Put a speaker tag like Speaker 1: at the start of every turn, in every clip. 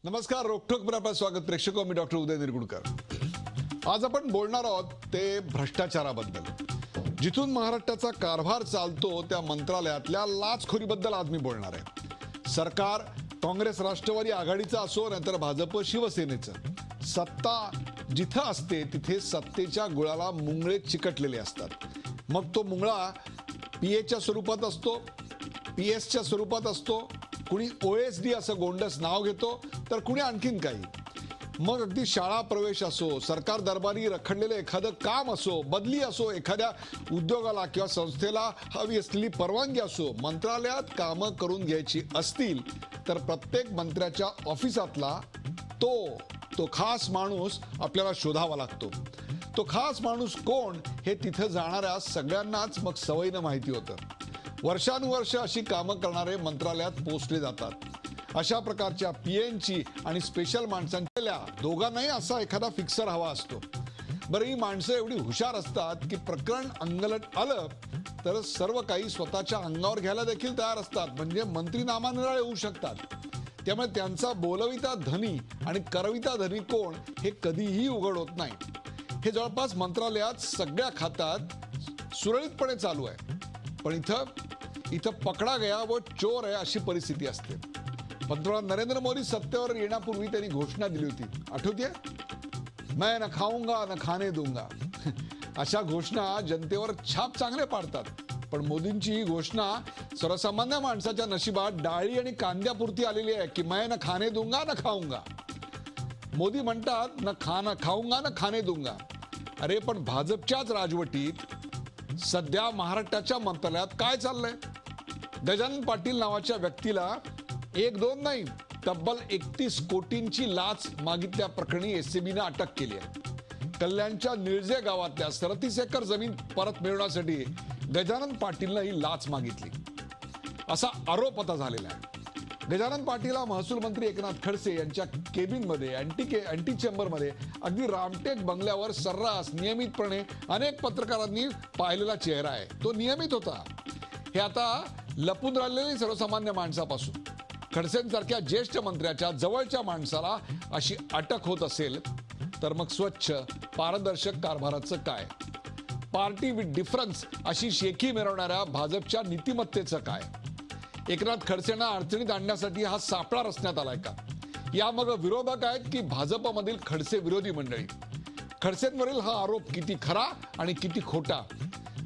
Speaker 1: नमस्कार. रोखोक आपलं स्वागत प्रेक्षक. मी डॉक्टर उदय निरगुडकर. आज आपण बोलणार आहोत ते भ्रष्टाचाराबद्दल. जिथून महाराष्ट्राचा कारभार चालतो त्या मंत्रालयातल्या लाचखोरीबद्दल आज मी बोलणार आहे. सरकार काँग्रेस राष्ट्रवादी आघाडीचं असो नाहीतर भाजप शिवसेनेचं, सत्ता जिथं असते तिथे सत्तेच्या गुळाला मुंगळे चिकटलेले असतात. मग तो मुंगळा पीएच्या स्वरूपात असतो, पीएसच्या स्वरूपात असतो, कुणी ओएसडी असं गोंडस नाव घेतो, तर कुणी आणखीन काही. मग अगदी शाळा प्रवेश असो, सरकार दरबारी रखडलेलं एखादं काम असो, बदली असो, एखाद्या उद्योगाला किंवा संस्थेला हवी असलेली परवानगी असो, मंत्रालयात कामं करून घ्यायची असतील तर प्रत्येक मंत्र्याच्या ऑफिसातला तो खास माणूस आपल्याला शोधावा लागतो. तो खास माणूस कोण हे तिथं जाणाऱ्या सगळ्यांनाच मग सवयीनं माहिती होतं. वर्षानुवर्ष अशी कामं करणारे मंत्रालयात पोचले जातात. अशा प्रकारच्या पीएनची आणि स्पेशल माणसांच्या दोघांनाही असा एखादा फिक्सर हवा असतो. बरं, ही माणसं एवढी हुशार असतात की प्रकरण अंगलट आलं तर सर्व काही स्वतःच्या अंगावर घ्यायला देखील तयार असतात. म्हणजे मंत्री नामानिराळे होऊ शकतात. त्यामुळे त्यांचा बोलविता धनी आणि करविता धनी कोण हे कधीही उघड होत नाही. हे जवळपास मंत्रालयात सगळ्या खात्यात सुरळीतपणे चालू आहे. पण इथं पकडा गया व चोर आहे अशी परिस्थिती असते. पंतप्रधान नरेंद्र मोदी सत्तेवर येण्यापूर्वी त्यांनी घोषणा दिली होती, आठवते? मैं न खाऊंगा न खाने दूंगा. अशा घोषणा जनतेवर छाप चांगले पाडतात. पण मोदींची ही घोषणा सर्वसामान्य माणसाच्या नशिबात डाळी आणि कांद्यापुरती आलेली आहे की मैं न खाने दूंगा न खाऊंगा. मोदी म्हणतात न खाऊंगा न खाने दूंगा. अरे पण भाजपच्याच राजवटीत सध्या महाराष्ट्राच्या मंत्रालयात काय चाललंय? गजानन पाटील नावाच्या व्यक्तीला 1-2 नाही, तब्बल 31 कोटींची लाच मागितल्या प्रकरणी एसीबीने अटक केली आहे. कल्याणच्या निळजे गावातल्या 37 एकर जमीन परत मिळवण्यासाठी गजानन पाटीलनं ही लाच मागितली असा आरोप आता झालेला आहे. गजानन पाटीलला महसूल मंत्री एकनाथ खडसे यांच्या केबिनमध्ये अँटी चेंबरमध्ये अगदी रामटेक बंगल्यावर सर्रास नियमितपणे अनेक पत्रकारांनी पाहिलेला चेहरा आहे. तो नियमित होता. हे आता लपून राहिलेली सर्वसामान्य माणसापासून खडसेंसारख्या ज्येष्ठ मंत्र्याच्या जवळच्या माणसाला अशी अटक होत असेल तर मग स्वच्छ पारदर्शक कारभाराचं काय? पार्टी विथ डिफरन्स अशी शेखी मिरवणाऱ्या भाजपच्या नीतिमत्तेचं काय? एकनाथ खडसेंना अडचणीत आणण्यासाठी हा सापळा रचण्यात आलाय का? या मग विरोधक आहेत की भाजपमधील खडसे विरोधी मंडळी? खडसेंवरील हा आरोप किती खरा आणि किती खोटा?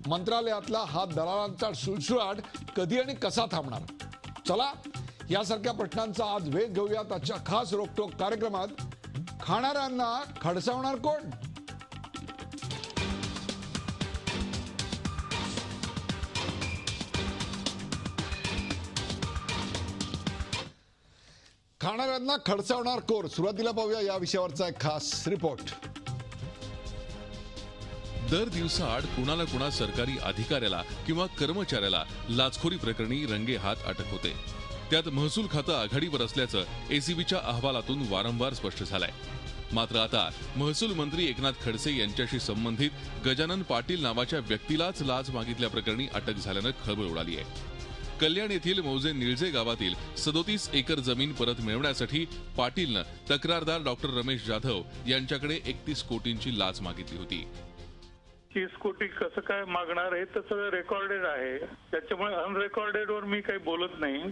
Speaker 1: मंत्रालयातला हा दलालांचा सुळसुळाट कधी आणि कसा थांबणार? चला, यासारख्या प्रश्नांचा आज वेध घेऊयात आजच्या खास रोखोक कार्यक्रमात. खाणाऱ्यांना खडसावणार कोण? खाणाऱ्यांना खडसावणार कोण? सुरुवातीला पाहूया या विषयावरचा एक खास रिपोर्ट.
Speaker 2: दर दिवसाआड कुणाला कुणा सरकारी अधिकाऱ्याला किंवा कर्मचाऱ्याला लाचखोरी प्रकरणी रंगेहात अटक होते. त्यात महसूल खातं आघाडीवर असल्याचं एसीबीच्या अहवालातून वारंवार स्पष्ट झालंय. मात्र आता महसूल मंत्री एकनाथ खडसे यांच्याशी संबंधित गजानन पाटील नावाच्या व्यक्तीलाच लाच मागितल्या प्रकरणी अटक झाल्यानं खळबळ उडाली आहे. कल्याण येथील मौजे निळजे गावातील 37 एकर जमीन परत मिळवण्यासाठी पाटीलनं तक्रारदार डॉक्टर रमेश जाधव यांच्याकडे 31 कोटींची लाच मागितली होती.
Speaker 3: 30 कोटी कसं काय मागणार आहे तर सगळं रेकॉर्डेड आहे. त्याच्यामुळे अनरेकॉर्डेड वर मी काही बोलत नाही.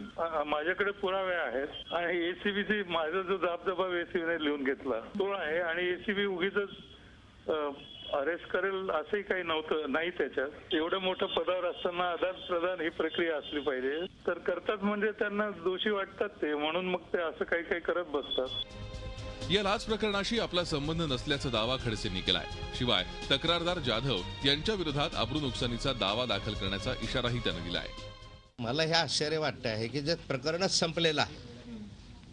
Speaker 3: माझ्याकडे पुरावे आहेत आणि एसीबीची माझा जो दबदबा एसीबीने लिहून घेतला तो आहे आणि एसीबी उगीच अरेस्ट करेल असंही काही नव्हतं नाही. त्याच्यात एवढं मोठं पदावर असताना आदान प्रदान ही प्रक्रिया असली पाहिजे. तर करतात म्हणजे त्यांना दोषी वाटतात ते, म्हणून मग ते असं काही काही करत बसतात.
Speaker 2: या लाच प्रकरणाशी आपला संबंध नसल्याचा दावा खडसेंनी केलाय. शिवाय तक्रारदार जाधव यांच्या विरोधात अब्रू नुकसानीचा दावा दाखल करण्याचा इशाराही त्यानं दिलाय.
Speaker 4: मला हे आश्चर्य वाटतं आहे की जे प्रकरणच संपलेलं आहे,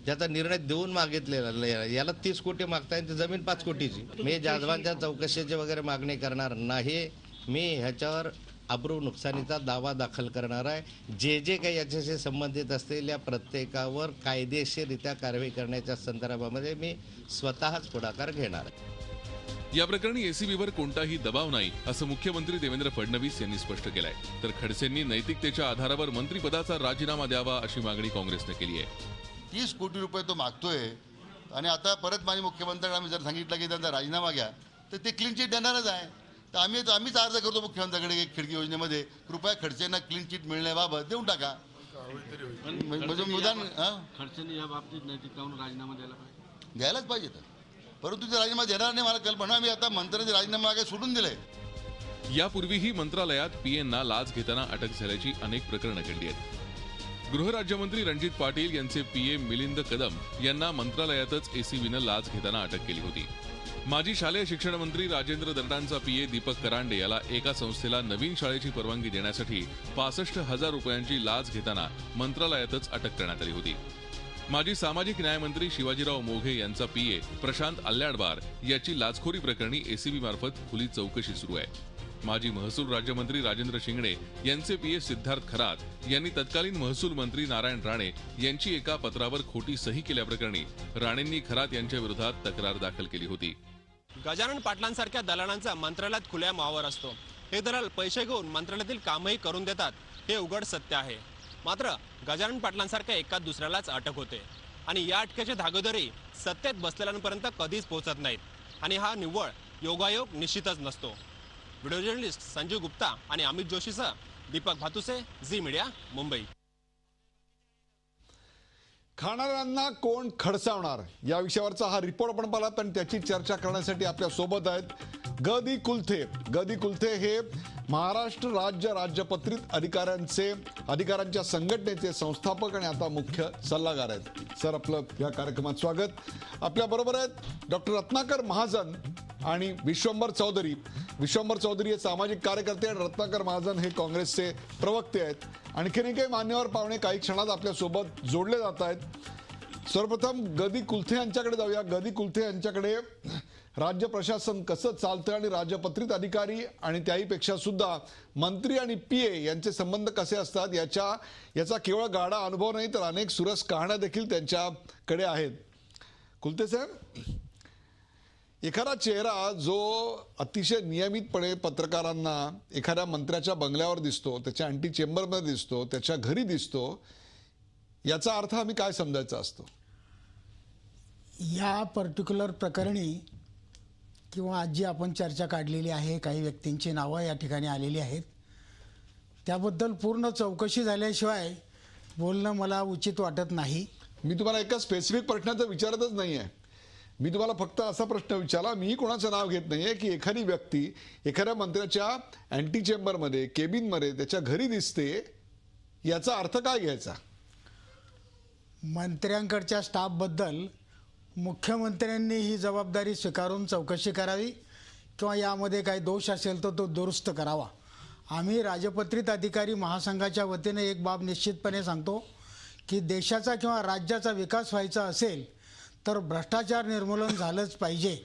Speaker 4: ज्याचा निर्णय देऊन मागितलेला, याला 30 कोटी मागताय, जमीन 5 कोटीची. मी जाधवांच्या चौकशीची वगैरे मागणी करणार नाही. मी ह्याच्यावर अब्रू नुकसानीचा दावा दाखल करणार आहे. जे काही याच्याशी संबंधित असतील या प्रत्येकावर कायदेशीररित्या कारवाई करण्याच्या संदर्भामध्ये मी स्वतःच पुढाकार घेणार आहे.
Speaker 2: या प्रकरणी एसीबीवर कोणताही दबाव नाही असं मुख्यमंत्री देवेंद्र फडणवीस यांनी स्पष्ट केलंय. तर खडसेंनी नैतिकतेच्या आधारावर मंत्रिपदाचा राजीनामा द्यावा अशी मागणी काँग्रेसने केली आहे.
Speaker 5: 30 कोटी रुपये तो मागतोय आणि आता परत माननीय मुख्यमंत्र्यांना आम्ही जर सांगितलं की त्यांचा राजीनामा घ्या तर ते क्लीन चिट देणारच आहे. तर आम्हीच अर्ज करतो मुख्यमंत्र्यांकडे की खिडकी योजनेमध्ये कृपया खडसेंना क्लीन चिट मिळण्याबाबत देऊन टाका. म्हणजे मुदान
Speaker 6: खडसेंनी या बाबतीत नैतिकतावरून राजीनामा द्यायला पाहिजे.
Speaker 5: द्यायलाच पाहिजे तर, परंतु ते राजीनामा देणार नाही मला कल्पना. आम्ही आता मंत्र्यांचे राजीनामा मागे सोडून दिले.
Speaker 2: यापूर्वीही मंत्रालयात पीएंना लाच घेताना अटक झाल्याची अनेक प्रकरणं घडली आहेत. गृहराज्यमंत्री रणजित पाटील यांचे पीए मिलिंद कदम यांना मंत्रालयातच एसीबीनं लाच घेताना अटक केली होती. माजी शालेय शिक्षण मंत्री राजेंद्र दर्डांचा पीए दीपक करांडे याला एका संस्थेला नवीन शाळेची परवानगी देण्यासाठी 65,000 रुपयांची लाच घेताना मंत्रालयातच अटक करण्यात आली होती. माजी सामाजिक न्यायमंत्री शिवाजीराव मोघे यांचा पीए प्रशांत अल्ल्याडबार याची लाचखोरी प्रकरणी एसीबी मार्फत खुली चौकशी सुरू आहे. माजी महसूल राज्यमंत्री राजेंद्र शिंगणे यांचे पीए सिद्धार्थ खरात यांनी तत्कालीन महसूल मंत्री नारायण राणे यांची एका पत्रावर खोटी सही केल्याप्रकरणी राणेंनी खरात यांच्या विरोधात तक्रार दाखल केली होती.
Speaker 7: गजानन पाटलांसारख्या दलालांचा मंत्रालयात खुल्या वावर असतो. हे दलाल पैसे घेऊन मंत्रालयातील कामही करून देतात, हे उघड सत्य आहे. मात्र गजानन पाटलांसारख्या एका दुसऱ्यालाच अटक होते आणि या अटकेचे धागोदरी सत्तेत बसलेल्यांपर्यंत कधीच पोहोचत नाहीत आणि हा निव्वळ योगायोग निश्चितच नसतो. व्हिडिओ जर्नलिस्ट संजीव गुप्ता आणि अमित जोशीसह दीपक भातुसे, झी मीडिया, मुंबई.
Speaker 1: खाणाऱ्यांना कोण खडसावणार या विषयावरचा हा रिपोर्ट आपण पाहिलात आणि त्याची चर्चा करण्यासाठी आपल्या सोबत आहेत गदी कुलथे हे महाराष्ट्र राज्यपत्रित अधिकाऱ्यांच्या संघटनेचे संस्थापक आणि आता मुख्य सल्लागार आहेत. सर, आपलं या कार्यक्रमात स्वागत. आपल्या बरोबर आहेत डॉक्टर रत्नाकर महाजन आणि विश्वंभर चौधरी हे सामाजिक कार्यकर्ते आणि रत्नाकर महाजन हे काँग्रेसचे प्रवक्ते आहेत. आणखीनही काही मान्यवर पाहुणे काही क्षणात आपल्या सोबत जोडले जात आहेत. सर्वप्रथम गदी कुलथे यांच्याकडे जाऊया. गदी कुलथे यांच्याकडे राज्य प्रशासन कसं चालतं आणि राजपत्रित अधिकारी आणि त्याहीपेक्षा सुद्धा मंत्री आणि पीए यांचे संबंध कसे असतात याचा केवळ गाढा अनुभव नाही तर अनेक सुरस कहाण्या देखील त्यांच्याकडे आहेत. कुलथे साहेब, एखादा चेहरा जो अतिशय नियमितपणे पत्रकारांना एखाद्या मंत्र्याच्या बंगल्यावर दिसतो, त्याच्या अँटी चेंबरमध्ये दिसतो, त्याच्या घरी दिसतो, याचा अर्थ आम्ही काय समजायचा असतो?
Speaker 8: या पर्टिक्युलर प्रकरणी किंवा आज जी आपण चर्चा काढलेली आहे, काही व्यक्तींची नावं या ठिकाणी आलेली आहेत, त्याबद्दल पूर्ण चौकशी झाल्याशिवाय बोलणं मला उचित वाटत नाही.
Speaker 1: मी तुम्हाला एका स्पेसिफिक प्रश्नाचं विचारतच नाही आहे. मी तुम्हाला फक्त असा प्रश्न विचारला, मी कोणाचं नाव घेत नाहीये, की एखादी व्यक्ती एखाद्या मंत्र्याच्या अँटी चेंबरमध्ये, केबिनमध्ये, त्याच्या घरी दिसते, याचा अर्थ काय घ्यायचा?
Speaker 8: मंत्र्यांकडच्या स्टाफबद्दल मुख्यमंत्र्यांनी ही जबाबदारी स्वीकारून चौकशी करावी किंवा यामध्ये काही दोष असेल तर तो दुरुस्त करावा. आम्ही राजपत्रित अधिकारी महासंघाच्या वतीने एक बाब निश्चितपणे सांगतो की देशाचा किंवा राज्याचा विकास व्हायचा असेल तर भ्रष्टाचार निर्मूलन झालंच पाहिजे,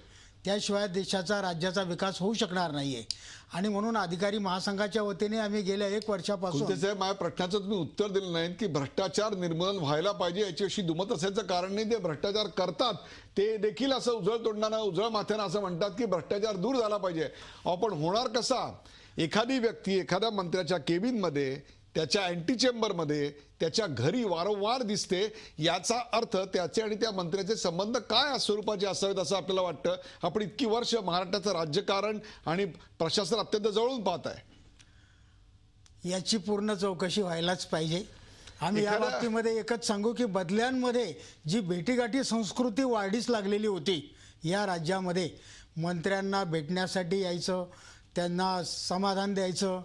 Speaker 8: त्याशिवाय देशाचा राज्याचा विकास होऊ शकणार नाहीये. आणि म्हणून अधिकारी महासंघाच्या वतीने आम्ही गेल्या 1 वर्षापासून
Speaker 1: माझ्या प्रश्नाचं तुम्ही उत्तर दिलं नाही की भ्रष्टाचार निर्मूलन व्हायला पाहिजे याची अशी दुमत असायचं कारण नाही. ते भ्रष्टाचार करतात ते देखील असं उजळ माथ्यानं असं म्हणतात की भ्रष्टाचार दूर झाला पाहिजे. पण होणार कसा? एखादी व्यक्ती एखाद्या मंत्र्याच्या केबिनमध्ये, त्याच्या अँटी चेंबरमध्ये, त्याच्या घरी वारंवार दिसते, याचा अर्थ त्याचे आणि त्या मंत्र्याचे संबंध काय स्वरूपाचे असावेत असं आपल्याला वाटतं? आपण इतकी वर्ष महाराष्ट्राचं राज्यकारण आणि प्रशासन अत्यंत जवळून पाहत आहे.
Speaker 8: याची पूर्ण चौकशी व्हायलाच पाहिजे. आम्ही या बाबतीमध्ये एकच सांगू की बदल्यांमध्ये जी भेटीगाठी संस्कृती वाढीस लागलेली होती या राज्यामध्ये, मंत्र्यांना भेटण्यासाठी यायचं, त्यांना समाधान द्यायचं,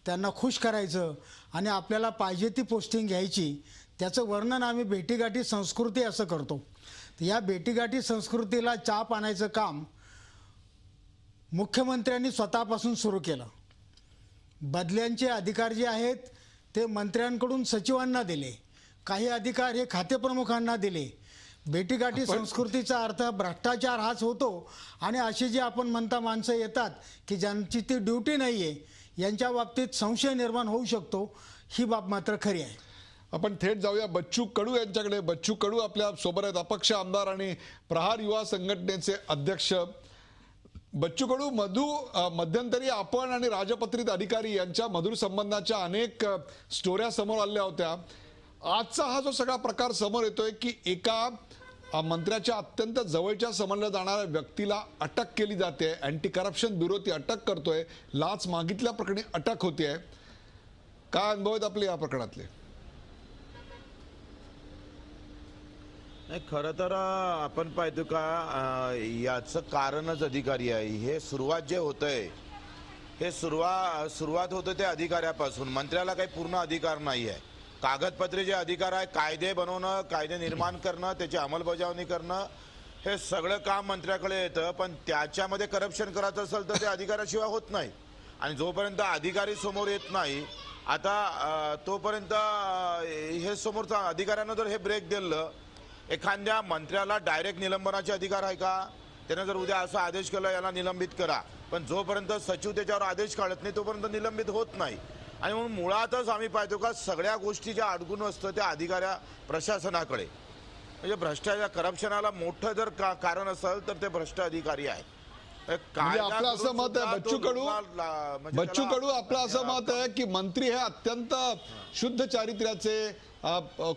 Speaker 8: त्यांना खुश करायचं आणि आपल्याला पाहिजे ती पोस्टिंग घ्यायची, त्याचं वर्णन आम्ही भेटीगाठी संस्कृती असं करतो. या भेटीगाठी संस्कृतीला चाप आणायचं काम मुख्यमंत्र्यांनी स्वतःपासून सुरू केलं. बदल्यांचे अधिकार जे आहेत ते मंत्र्यांकडून सचिवांना दिले, काही अधिकार हे खातेप्रमुखांना दिले. भेटीगाठी संस्कृतीचा अर्थ भ्रष्टाचार हाच होतो आणि अशी जी आपण म्हणता माणसं येतात की ज्यांची ती ड्युटी नाहीये, यांच्या बाबतीत संशय निर्माण होऊ शकतो. ही बाब मात्र खरी आहे.
Speaker 1: आपण थेट जाऊया बच्चू कडू यांच्याकडे. बच्चू कडू आपल्या सोबत आहेत, अपक्ष आमदार आणि प्रहार युवा संघटनेचे अध्यक्ष. बच्चू कडू, मध्यंतरी आपण आणि राजपत्रित अधिकारी यांच्या मधुर संबंधाच्या अनेक स्टोऱ्या समोर आल्या होत्या. आजचा हा जो सगळा प्रकार समोर येतोय की एका मंत्र्याच्या अत्यंत जवळच्या समजल्या जाणाऱ्या व्यक्तीला अटक केली जाते. अँटी करप्शन ब्युरो ती अटक करतोय. लाच मागितल्या प्रकरणी अटक होतीये. काय अनुभव आहेत आपले या प्रकरणातले?
Speaker 9: नाही, खरं तर आपण पाहतो का याचं कारणच अधिकारी आहे. हे सुरुवात जे होतंय हे सुरुवात होतं ते अधिकाऱ्यापासून. मंत्र्याला काही पूर्ण अधिकार नाही आहे. कागदपत्रे जे अधिकार आहे, कायदे बनवणं, कायदे निर्माण करणं, त्याची अंमलबजावणी करणं, हे सगळं काम मंत्र्याकडे येतं. पण त्याच्यामध्ये करप्शन करायचं असेल तर ते अधिकाऱ्याशिवाय होत नाही. आणि जोपर्यंत अधिकारी समोर येत नाही आता तोपर्यंत हे समोरचा अधिकाऱ्यानं जर हे ब्रेक दिलं, एखाद्या मंत्र्याला डायरेक्ट निलंबनाचे अधिकार आहे का? त्याने जर उद्या असा आदेश केला याला निलंबित करा, पण जोपर्यंत सचिव त्याच्यावर आदेश काढत नाही तोपर्यंत निलंबित होत नाही. आणि म्हणून मुळातच आम्ही पाहतो का सगळ्या गोष्टी ज्या अडकून असतं त्या अधिकाऱ्या प्रशासनाकडे. म्हणजे भ्रष्टाचार करप्शनाला मोठं जर कारण असेल तर ते भ्रष्ट अधिकारी आहेत.
Speaker 1: आपलं असं मत आहे बच्चू कडू आपलं असं मत आहे की मंत्री हे अत्यंत शुद्ध चारित्र्याचे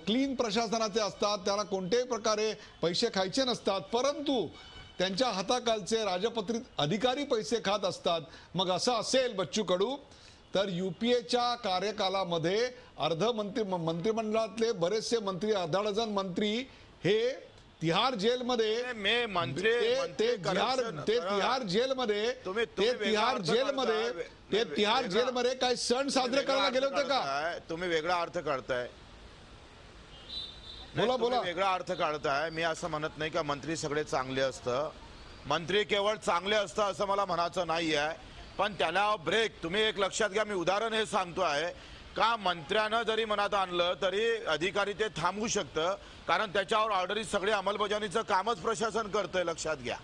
Speaker 1: क्लीन प्रशासनाचे असतात. त्यांना कोणत्याही प्रकारे पैसे खायचे नसतात, परंतु त्यांच्या हाताखालचे राजपत्रित अधिकारी पैसे खात असतात. मग असं असेल बच्चू कडू तर युपीएच्या कार्यकालामध्ये मंत्रिमंडळातले बरेचसे मंत्री, अर्धा डझन मंत्री हे तिहार जेलमध्ये तिहार जेलमध्ये काही सण साजरे करायला गेले होते का?
Speaker 9: तुम्ही वेगळा अर्थ काढताय.
Speaker 1: बोला
Speaker 9: वेगळा अर्थ काढताय. मी असं म्हणत नाही का मंत्री सगळे चांगले असतं. मंत्री केवळ चांगले असतं असं मला म्हणायचं नाही आहे. पण त्याला ब्रेक तुम्ही एक लक्षात घ्या. मी उदाहरण हे सांगतोय का मंत्र्यानं जरी मनात आणलं तरी अधिकारी ते थांबवू शकतं, कारण त्याच्यावर ऑर्डरी सगळे अंमलबजावणीचं कामच प्रशासन करतंय. लक्षात घ्या.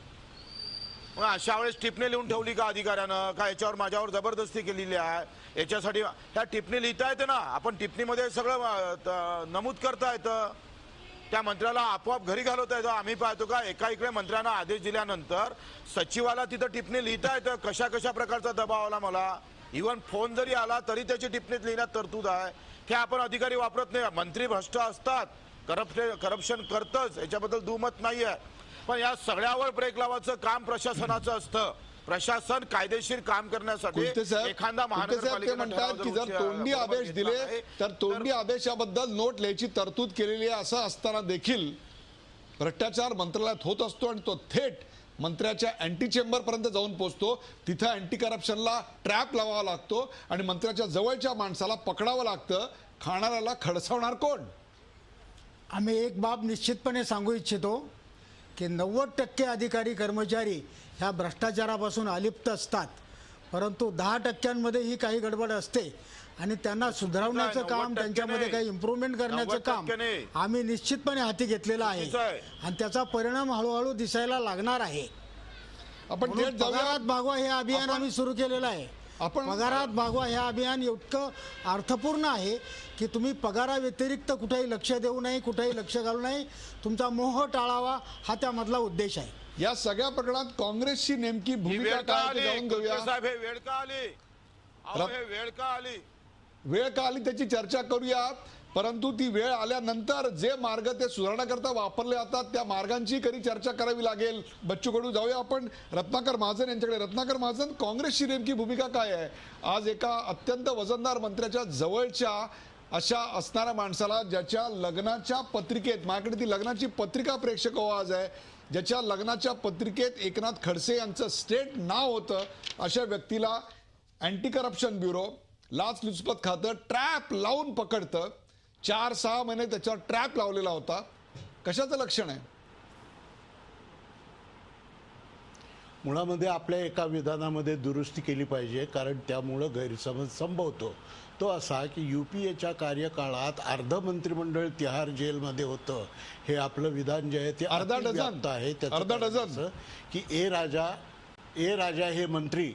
Speaker 9: मग अशा वेळेस टिप्पणी लिहून ठेवली का अधिकाऱ्यानं का याच्यावर माझ्यावर जबरदस्ती केलेली आहे? याच्यासाठी ह्या टिप्पणी लिहिता येते ना. आपण टिप्पणीमध्ये सगळं नमूद करता येतं. त्या मंत्र्याला आपोआप घरी घालवता येतं. आम्ही पाहतो का एका इकडे मंत्र्यांना आदेश दिल्यानंतर सचिवाला तिथं टिप्पणी लिहिता येतं कशा कशा प्रकारचा दबाव आला मला. इव्हन फोन जरी आला तरी त्याची टिप्पणीत लिहिण्यात तरतूद आहे. हे आपण अधिकारी वापरत नाही. मंत्री भ्रष्ट असतात, करप्शन करतच, याच्याबद्दल दुमत नाही आहे. पण या सगळ्यावर ब्रेक लावायचं काम प्रशासनाचं असतं. प्रशासन कायदेशीर काम करण्यासाठी एखादा
Speaker 1: महानगरपालिका म्हणतात की जर तोंडी आदेश दिले तर तोंडी आदेशाबद्दल नोट लिहायची तरतूद केलेली आहे. असं असताना देखील भ्रष्टाचार मंत्रालयात होत असतो आणि तो थेट मंत्र्याच्या अँटी चेंबर पर्यंत जाऊन पोहोचतो. तिथं अँटी करप्शनला ट्रॅप लावावा लागतो आणि मंत्र्याच्या जवळच्या माणसाला पकडावं लागतं. खाणाऱ्याला खडसावणार कोण?
Speaker 8: आम्ही एक बाब निश्चितपणे सांगू इच्छितो की 90% अधिकारी कर्मचारी ह्या भ्रष्टाचारापासून अलिप्त असतात, परंतु 10% ही काही गडबड असते आणि त्यांना सुधारवण्याचं काम, त्यांच्यामध्ये काही इम्प्रूव्हमेंट करण्याचं काम आम्ही निश्चितपणे हाती घेतलेलं आहे आणि त्याचा परिणाम हळूहळू दिसायला लागणार आहे.
Speaker 1: आपण
Speaker 8: पगारात भागवा हे अभियान आम्ही सुरू केलेलं आहे. पगारात भागवा हे अभियान इतकं अर्थपूर्ण आहे की तुम्ही पगाराव्यतिरिक्त कुठेही लक्ष देऊ नये, कुठेही लक्ष घालू नये, तुमचा मोह टाळावा हा त्यामधला उद्देश आहे.
Speaker 1: या सगळ्या प्रकरणात काँग्रेसची नेमकी भूमिका काय ते जाणून घेऊया. वेळ का आली त्याची चर्चा करूया, परंतु ती वेळ आल्यानंतर जे मार्ग ते सुधारण्याकरता वापरले जातात त्या मार्गांची कधी चर्चा करावी लागेल. बच्चू कडू जाऊया आपण रत्नाकर महाजन यांच्याकडे. रत्नाकर महाजन, काँग्रेसची नेमकी भूमिका काय आहे? आज एका अत्यंत वजनदार मंत्र्याच्या जवळच्या अशा असणाऱ्या माणसाला ज्याच्या लग्नाच्या पत्रिकेत, माझ्याकडे ती लग्नाची पत्रिका प्रेक्षक आवाज आहे, ज्याच्या लग्नाच्या पत्रिकेत एकनाथ खडसे यांचं स्टेट नाव होतं, अशा व्यक्तीला अँटी करप्शन ब्युरो, लाचलुचपत खातं ट्रॅप लावून पकडतं. 4-6 महिने त्याच्यावर ट्रॅप लावलेला होता. कशाचं लक्षण आहे?
Speaker 10: मुळामध्ये आपल्या एका विधानामध्ये दुरुस्ती केली पाहिजे, कारण त्यामुळं गैरसमज संभवतो. तो असा की युपीएच्या कार्यकाळात अर्ध मंत्रिमंडळ तिहार जेलमध्ये होतं. हे आपलं विधान जे आहे ते
Speaker 1: अर्धा डझन
Speaker 10: आहे.
Speaker 1: अर्धा डझन
Speaker 10: की ए राजा हे मंत्री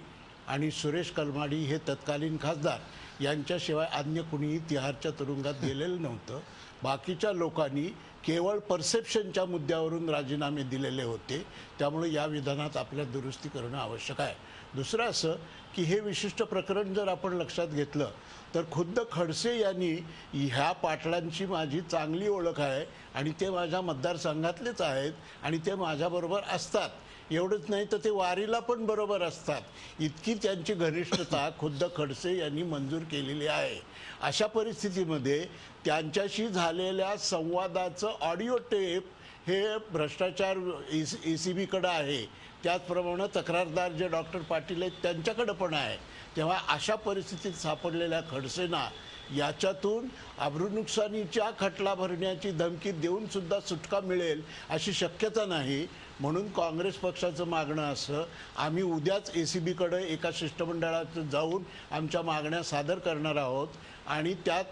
Speaker 10: आणि सुरेश कलमाडी हे तत्कालीन खासदार यांच्याशिवाय अन्य कुणीही तिहारच्या तुरुंगात गेलेलं नव्हतं. बाकीच्या लोकांनी केवळ परसेप्शनच्या मुद्द्यावरून राजीनामे दिलेले होते. त्यामुळे या विधानात आपल्या दुरुस्ती करणं आवश्यक आहे. दुसरं असं की हे विशिष्ट प्रकरण जर आपण लक्षात घेतलं तर खुद्द खडसे यांनी ह्या पाटलांची माझी चांगली ओळख आहे आणि ते माझ्या मतदारसंघातलेच आहेत आणि ते माझ्याबरोबर असतात. एवढंच नाही तर ते वारीला पण बरोबर असतात. इतकी त्यांची घनिष्ठता खुद्द खडसे यांनी मंजूर केलेली आहे. अशा परिस्थितीमध्ये त्यांच्याशी झालेल्या संवादाचं ऑडिओ टेप हे भ्रष्टाचार ACBकडं आहे. त्याचप्रमाणे तक्रारदार जे डॉक्टर पाटील आहेत त्यांच्याकडं पण आहे. तेव्हा अशा परिस्थितीत सापडलेल्या खडसेंना याच्यातून अब्रूनुकसानीच्या खटला भरण्याची धमकी देऊन सुद्धा सुटका मिळेल अशी शक्यता नाही. म्हणून काँग्रेस पक्षाचं मागणं असं, आम्ही उद्याच ACBकडे एका शिष्टमंडळात जाऊन आमच्या मागण्या सादर करणार आहोत आणि त्यात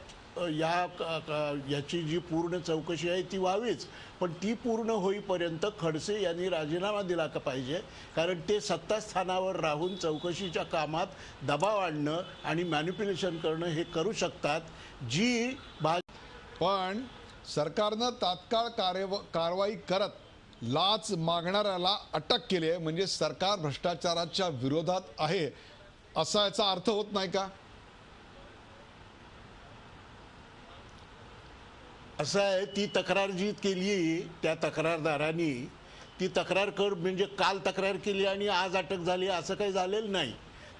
Speaker 10: याची जी पूर्ण चौकशी आहे ती व्हावीच. पण ती पूर्ण होईपर्यंत खडसे यांनी राजीनामा दिला का पाहिजे, कारण ते सत्तास्थानावर राहून चौकशीच्या कामात दबाव आणणं आणि मॅनिप्युलेशन करणं हे करू शकतात.
Speaker 1: पण सरकारनं तात्काळ कारवाई करत लाच मागणाऱ्याला अटक केली आहे, म्हणजे सरकार भ्रष्टाचाराच्या विरोधात आहे असा याचा अर्थ होत नाही का?
Speaker 10: असं आहे, ती तक्रार जी केली त्या तक्रारदारांनी ती तक्रार म्हणजे काल तक्रार केली आणि आज अटक झाली असं काही झालेलं नाही.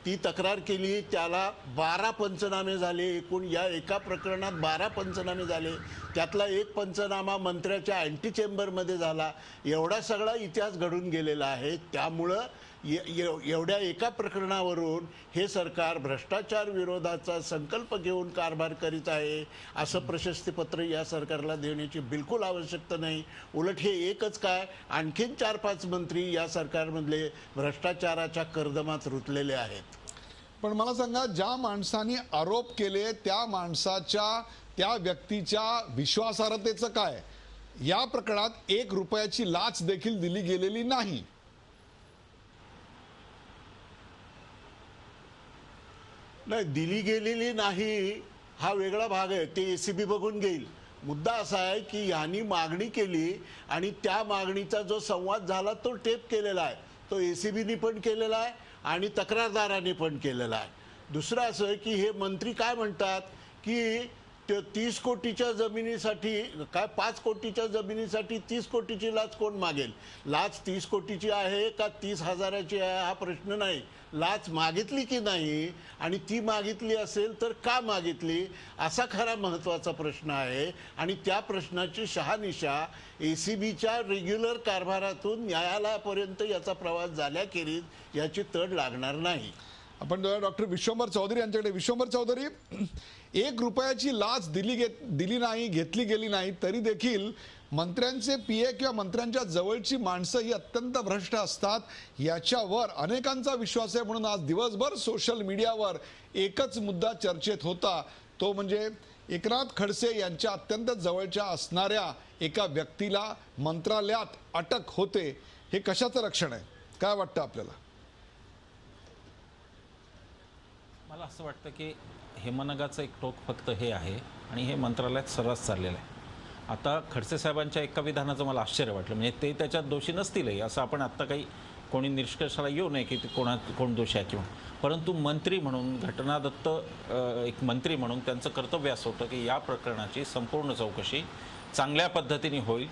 Speaker 10: ती तक्रार केली, त्याला 12 पंचनामे झाले. एकूण या एका प्रकरणात 12 पंचनामे झाले. त्यातला एक पंचनामा मंत्र्याच्या अँटी चेंबरमध्ये झाला. एवढा सगळा इतिहास घडून गेलेला आहे. त्यामुळं एवढ्या एका प्रकरणावरून हे सरकार भ्रष्टाचार विरोधाचा संकल्प घेऊन कारभार करीत आहे असं प्रशस्तीपत्र या सरकारला देण्याची बिलकुल आवश्यकता नाही. उलट हे एकच काय, आणखीन 4-5 मंत्री या सरकारमधले भ्रष्टाचाराच्या कर्दमात रुतलेले आहेत.
Speaker 1: पण मला सांगा, ज्या माणसाने आरोप केले त्या माणसाच्या, त्या व्यक्तीच्या विश्वासार्हतेचं काय? या प्रकरणात 1 रुपयाची लाच देखील दिली गेलेली नाही.
Speaker 10: नाही, दिली गेलेली नाही हा वेगळा भाग आहे, ते ACB बघून घेईल. मुद्दा असा आहे की यांनी मागणी केली आणि त्या मागणीचा जो संवाद झाला तो टेप केलेला आहे. तो ACBनी पण केलेला आहे आणि तक्रारदारांनी पण केलेला आहे. दुसरं असं की हे मंत्री काय म्हणतात की 30 कोटीच्या जमिनीसाठी काय 5 कोटीच्या जमिनीसाठी 30 कोटीची लाच कोण मागेल? लाच 30 कोटीची आहे का 30,000ची आहे हा प्रश्न नाही. लाच मागितली की नाही आणि ती मागितली असेल तर का मागितली असा खरा महत्त्वाचा प्रश्न आहे. आणि त्या प्रश्नाची शहानिशा ACBच्या रेग्युलर कारभारातून न्यायालयापर्यंत याचा प्रवास झाल्याखेरीज याची तड लागणार नाही.
Speaker 1: आपण डॉक्टर विश्वंभर चौधरी यांच्याकडे. विश्वंभर चौधरी, 1 रुपयाची लाच दिली नाही, घेतली गेली नाही, तरी देखील मंत्र्यांचे PA किंवा मंत्र्यांच्या जवळची माणसं ही अत्यंत भ्रष्ट असतात याच्यावर अनेकांचा विश्वास आहे. म्हणून आज दिवसभर सोशल मीडियावर एकच मुद्दा चर्चेत होता, तो म्हणजे एकनाथ खडसे यांच्या अत्यंत जवळच्या असणाऱ्या एका व्यक्तीला मंत्रालयात अटक होते. हे कशाचं लक्षण आहे? काय वाटतं आपल्याला?
Speaker 11: मला असं वाटतं की हेमनगाचं एक टोक फक्त हे आहे आणि हे मंत्रालयात सर्रास चाललेलं आहे. आता खडसे साहेबांच्या एका विधानाचं मला आश्चर्य वाटलं, म्हणजे ते त्याच्यात दोषी नसतीलही असं आपण आत्ता काही कोणी निष्कर्षाला येऊ नये की ते कोण दोषी आहे किंवा, परंतु मंत्री म्हणून, घटनादत्त एक मंत्री म्हणून त्यांचं कर्तव्य असं होतं की या प्रकरणाची संपूर्ण चौकशी चांगल्या पद्धतीने होईल.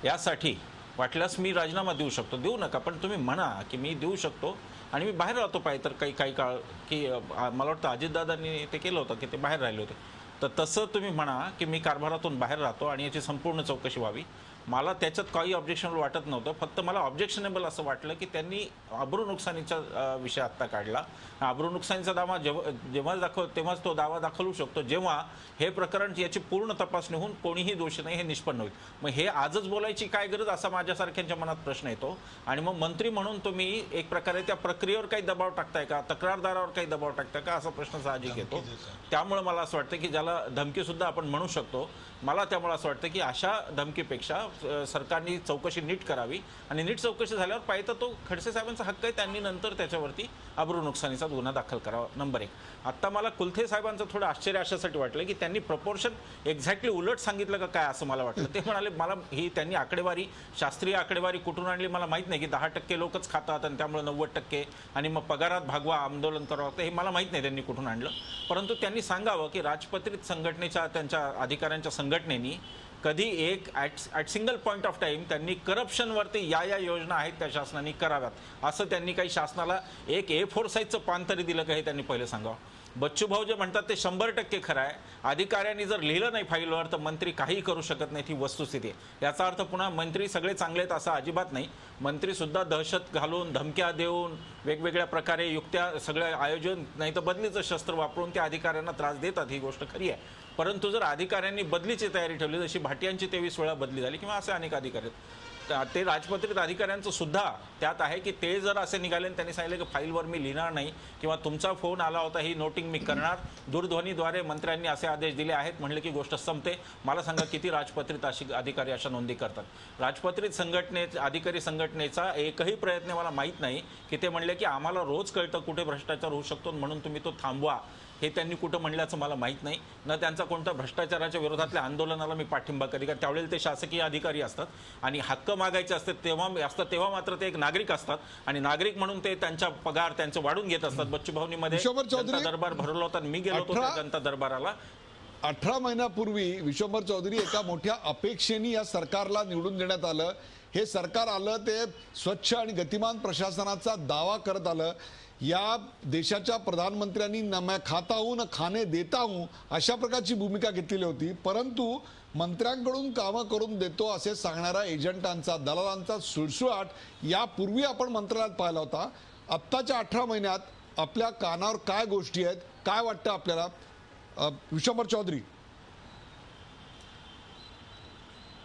Speaker 11: यासाठी वाटल्यास मी राजीनामा देऊ शकतो, देऊ नका, पण तुम्ही म्हणा की मी देऊ शकतो आणि मी बाहेर राहतो पाहिजे तर काही काळ, की मला वाटतं अजितदादांनी ते केलं होतं की ते बाहेर राहिले होते, तर तसं तुम्ही म्हणा की मी कारभारातून बाहेर राहतो आणि याची संपूर्ण चौकशी व्हावी. मला त्याच्यात काही ऑब्जेक्शनेबल वाटत नव्हतं. फक्त मला ऑब्जेक्शनेबल असं वाटलं की त्यांनी अब्रू नुकसानीचा विषय आत्ता काढला. अब्रू नुकसानीचा दावा जेव्हा तेव्हाच तो दावा दाखल होऊ शकतो जेव्हा हे प्रकरण याची पूर्ण तपासणी होऊन कोणीही दोषी नाही हे निष्पन्न होईल. मग हे आजच बोलायची काय गरज असा माझ्यासारख्यांच्या मनात प्रश्न येतो. आणि मग मंत्री म्हणून तुम्ही एक प्रकारे त्या प्रक्रियेवर काही दबाव टाकताय का, तक्रारदारावर काही दबाव टाकताय का असा प्रश्न साहजिक येतो. त्यामुळे मला असं वाटतं की ज्याला धमकी सुद्धा आपण म्हणू शकतो, मला त्यामुळे असं वाटतं की अशा धमकीपेक्षा सरकारने चौकशी नीट करावी आणि नीट चौकशी झाल्यावर पाहिजे तो खडसे साहेबांचा हक्क आहे, त्यांनी नंतर त्याच्यावरती अब्रू नुकसानीचा गुन्हा दाखल करावा. नंबर 1. आत्ता मला कुलथे साहेबांचं थोडं आश्चर्य अशासाठी वाटलं की त्यांनी प्रपोर्शन एक्झॅक्टली उलट सांगितलं का काय असं मला वाटलं. ते म्हणाले मला ही त्यांनी आकडेवारी, शास्त्रीय आकडेवारी कुठून आणली मला माहीत नाही, की 10% लोकच खातात आणि त्यामुळे 90% आणि मग पगारात भागवा, आंदोलन करावं लागतं, हे मला माहीत नाही त्यांनी कुठून आणलं. परंतु त्यांनी सांगावं की राजपत्रित संघटनेच्या त्यांच्या अधिकाऱ्यांच्या संघटनेनी कधी एक at single point of time त्यांनी करप्शनवरती या योजना आहेत त्या शासनाने कराव्यात असं त्यांनी काही शासनाला एक A4 साईजचं पान तरी दिलं का हे त्यांनी पहिले सांगावं. बच्चू भाऊ जे म्हणतात ते 100% खरं आहे. अधिकाऱ्यांनी जर लिहिलं नाही फाईलवर तर मंत्री काही करू शकत नाही, ही वस्तुस्थिती आहे. याचा अर्थ पुन्हा मंत्री सगळे चांगले आहेत असं अजिबात नाही. मंत्री सुद्धा दहशत घालून, धमक्या देऊन, वेगवेगळ्या प्रकारे युक्त्या सगळ्या आयोजन नाही तर बदलीचं शस्त्र वापरून त्या अधिकाऱ्यांना त्रास देतात, ही गोष्ट खरी आहे. परंतु जर अधिकाऱ्यांनी बदलीची तयारी ठेवली, जशी भाटियांची 23 वेळा बदली झाली किंवा असे अनेक अधिकारी आहेत, ते राजपत्रित अधिकाऱ्यांचं सुद्धा त्यात आहे की ते जर असे निघाले आणि त्यांनी सांगितलं की फाईलवर मी लिहिणार नाही किंवा तुमचा फोन आला होता ही नोटिंग मी करणार, दूरध्वनीद्वारे मंत्र्यांनी असे आदेश दिले आहेत म्हणले की गोष्ट संपते. मला सांगा किती राजपत्रित अधिकारी अशा नोंदी करतात? राजपत्रित अधिकारी संघटनेचा एकही प्रयत्न मला माहीत नाही की ते म्हणले की आम्हाला रोज कळतं कुठे भ्रष्टाचार होऊ शकतो म्हणून तुम्ही तो थांबवा, हे त्यांनी कुठं म्हणल्याचं मला माहीत नाही. न त्यांचा कोणत्या भ्रष्टाचाराच्या विरोधातल्या आंदोलनाला मी पाठिंबा कधी, कारण त्यावेळेला ते शासकीय अधिकारी असतात आणि हक्क मागायचे असतात तेव्हा मात्र ते एक नागरिक असतात आणि नागरिक म्हणून ते त्यांचा पगार त्यांचं वाढून घेत असतात. बच्चू भाऊनी मध्ये जनता दरबार भरवला होता, मी गेलो होतो त्या जनता दरबाराला.
Speaker 1: 18 महिन्यापूर्वी विश्वंभर चौधरी एका मोठ्या अपेक्षेने या सरकारला निवडून देण्यात आलं. हे सरकार आलं ते स्वच्छ आणि गतिमान प्रशासनाचा दावा करत आलं. या देशाच्या प्रधानमंत्र्यांनी न मैं खाता हूं न खाने देता हूं अशा प्रकारची भूमिका घेतलेली होती. परंतु मंत्र्यांकडून कामं करून देतो असे सांगणाऱ्या एजंटांचा, दलालांचा सुळसुळाट यापूर्वी आपण मंत्रालयात पाहिला होता. आत्ताच्या 18 महिन्यात आपल्या कानावर काय गोष्टी आहेत, काय वाटतं आपल्याला विश्वंभर चौधरी?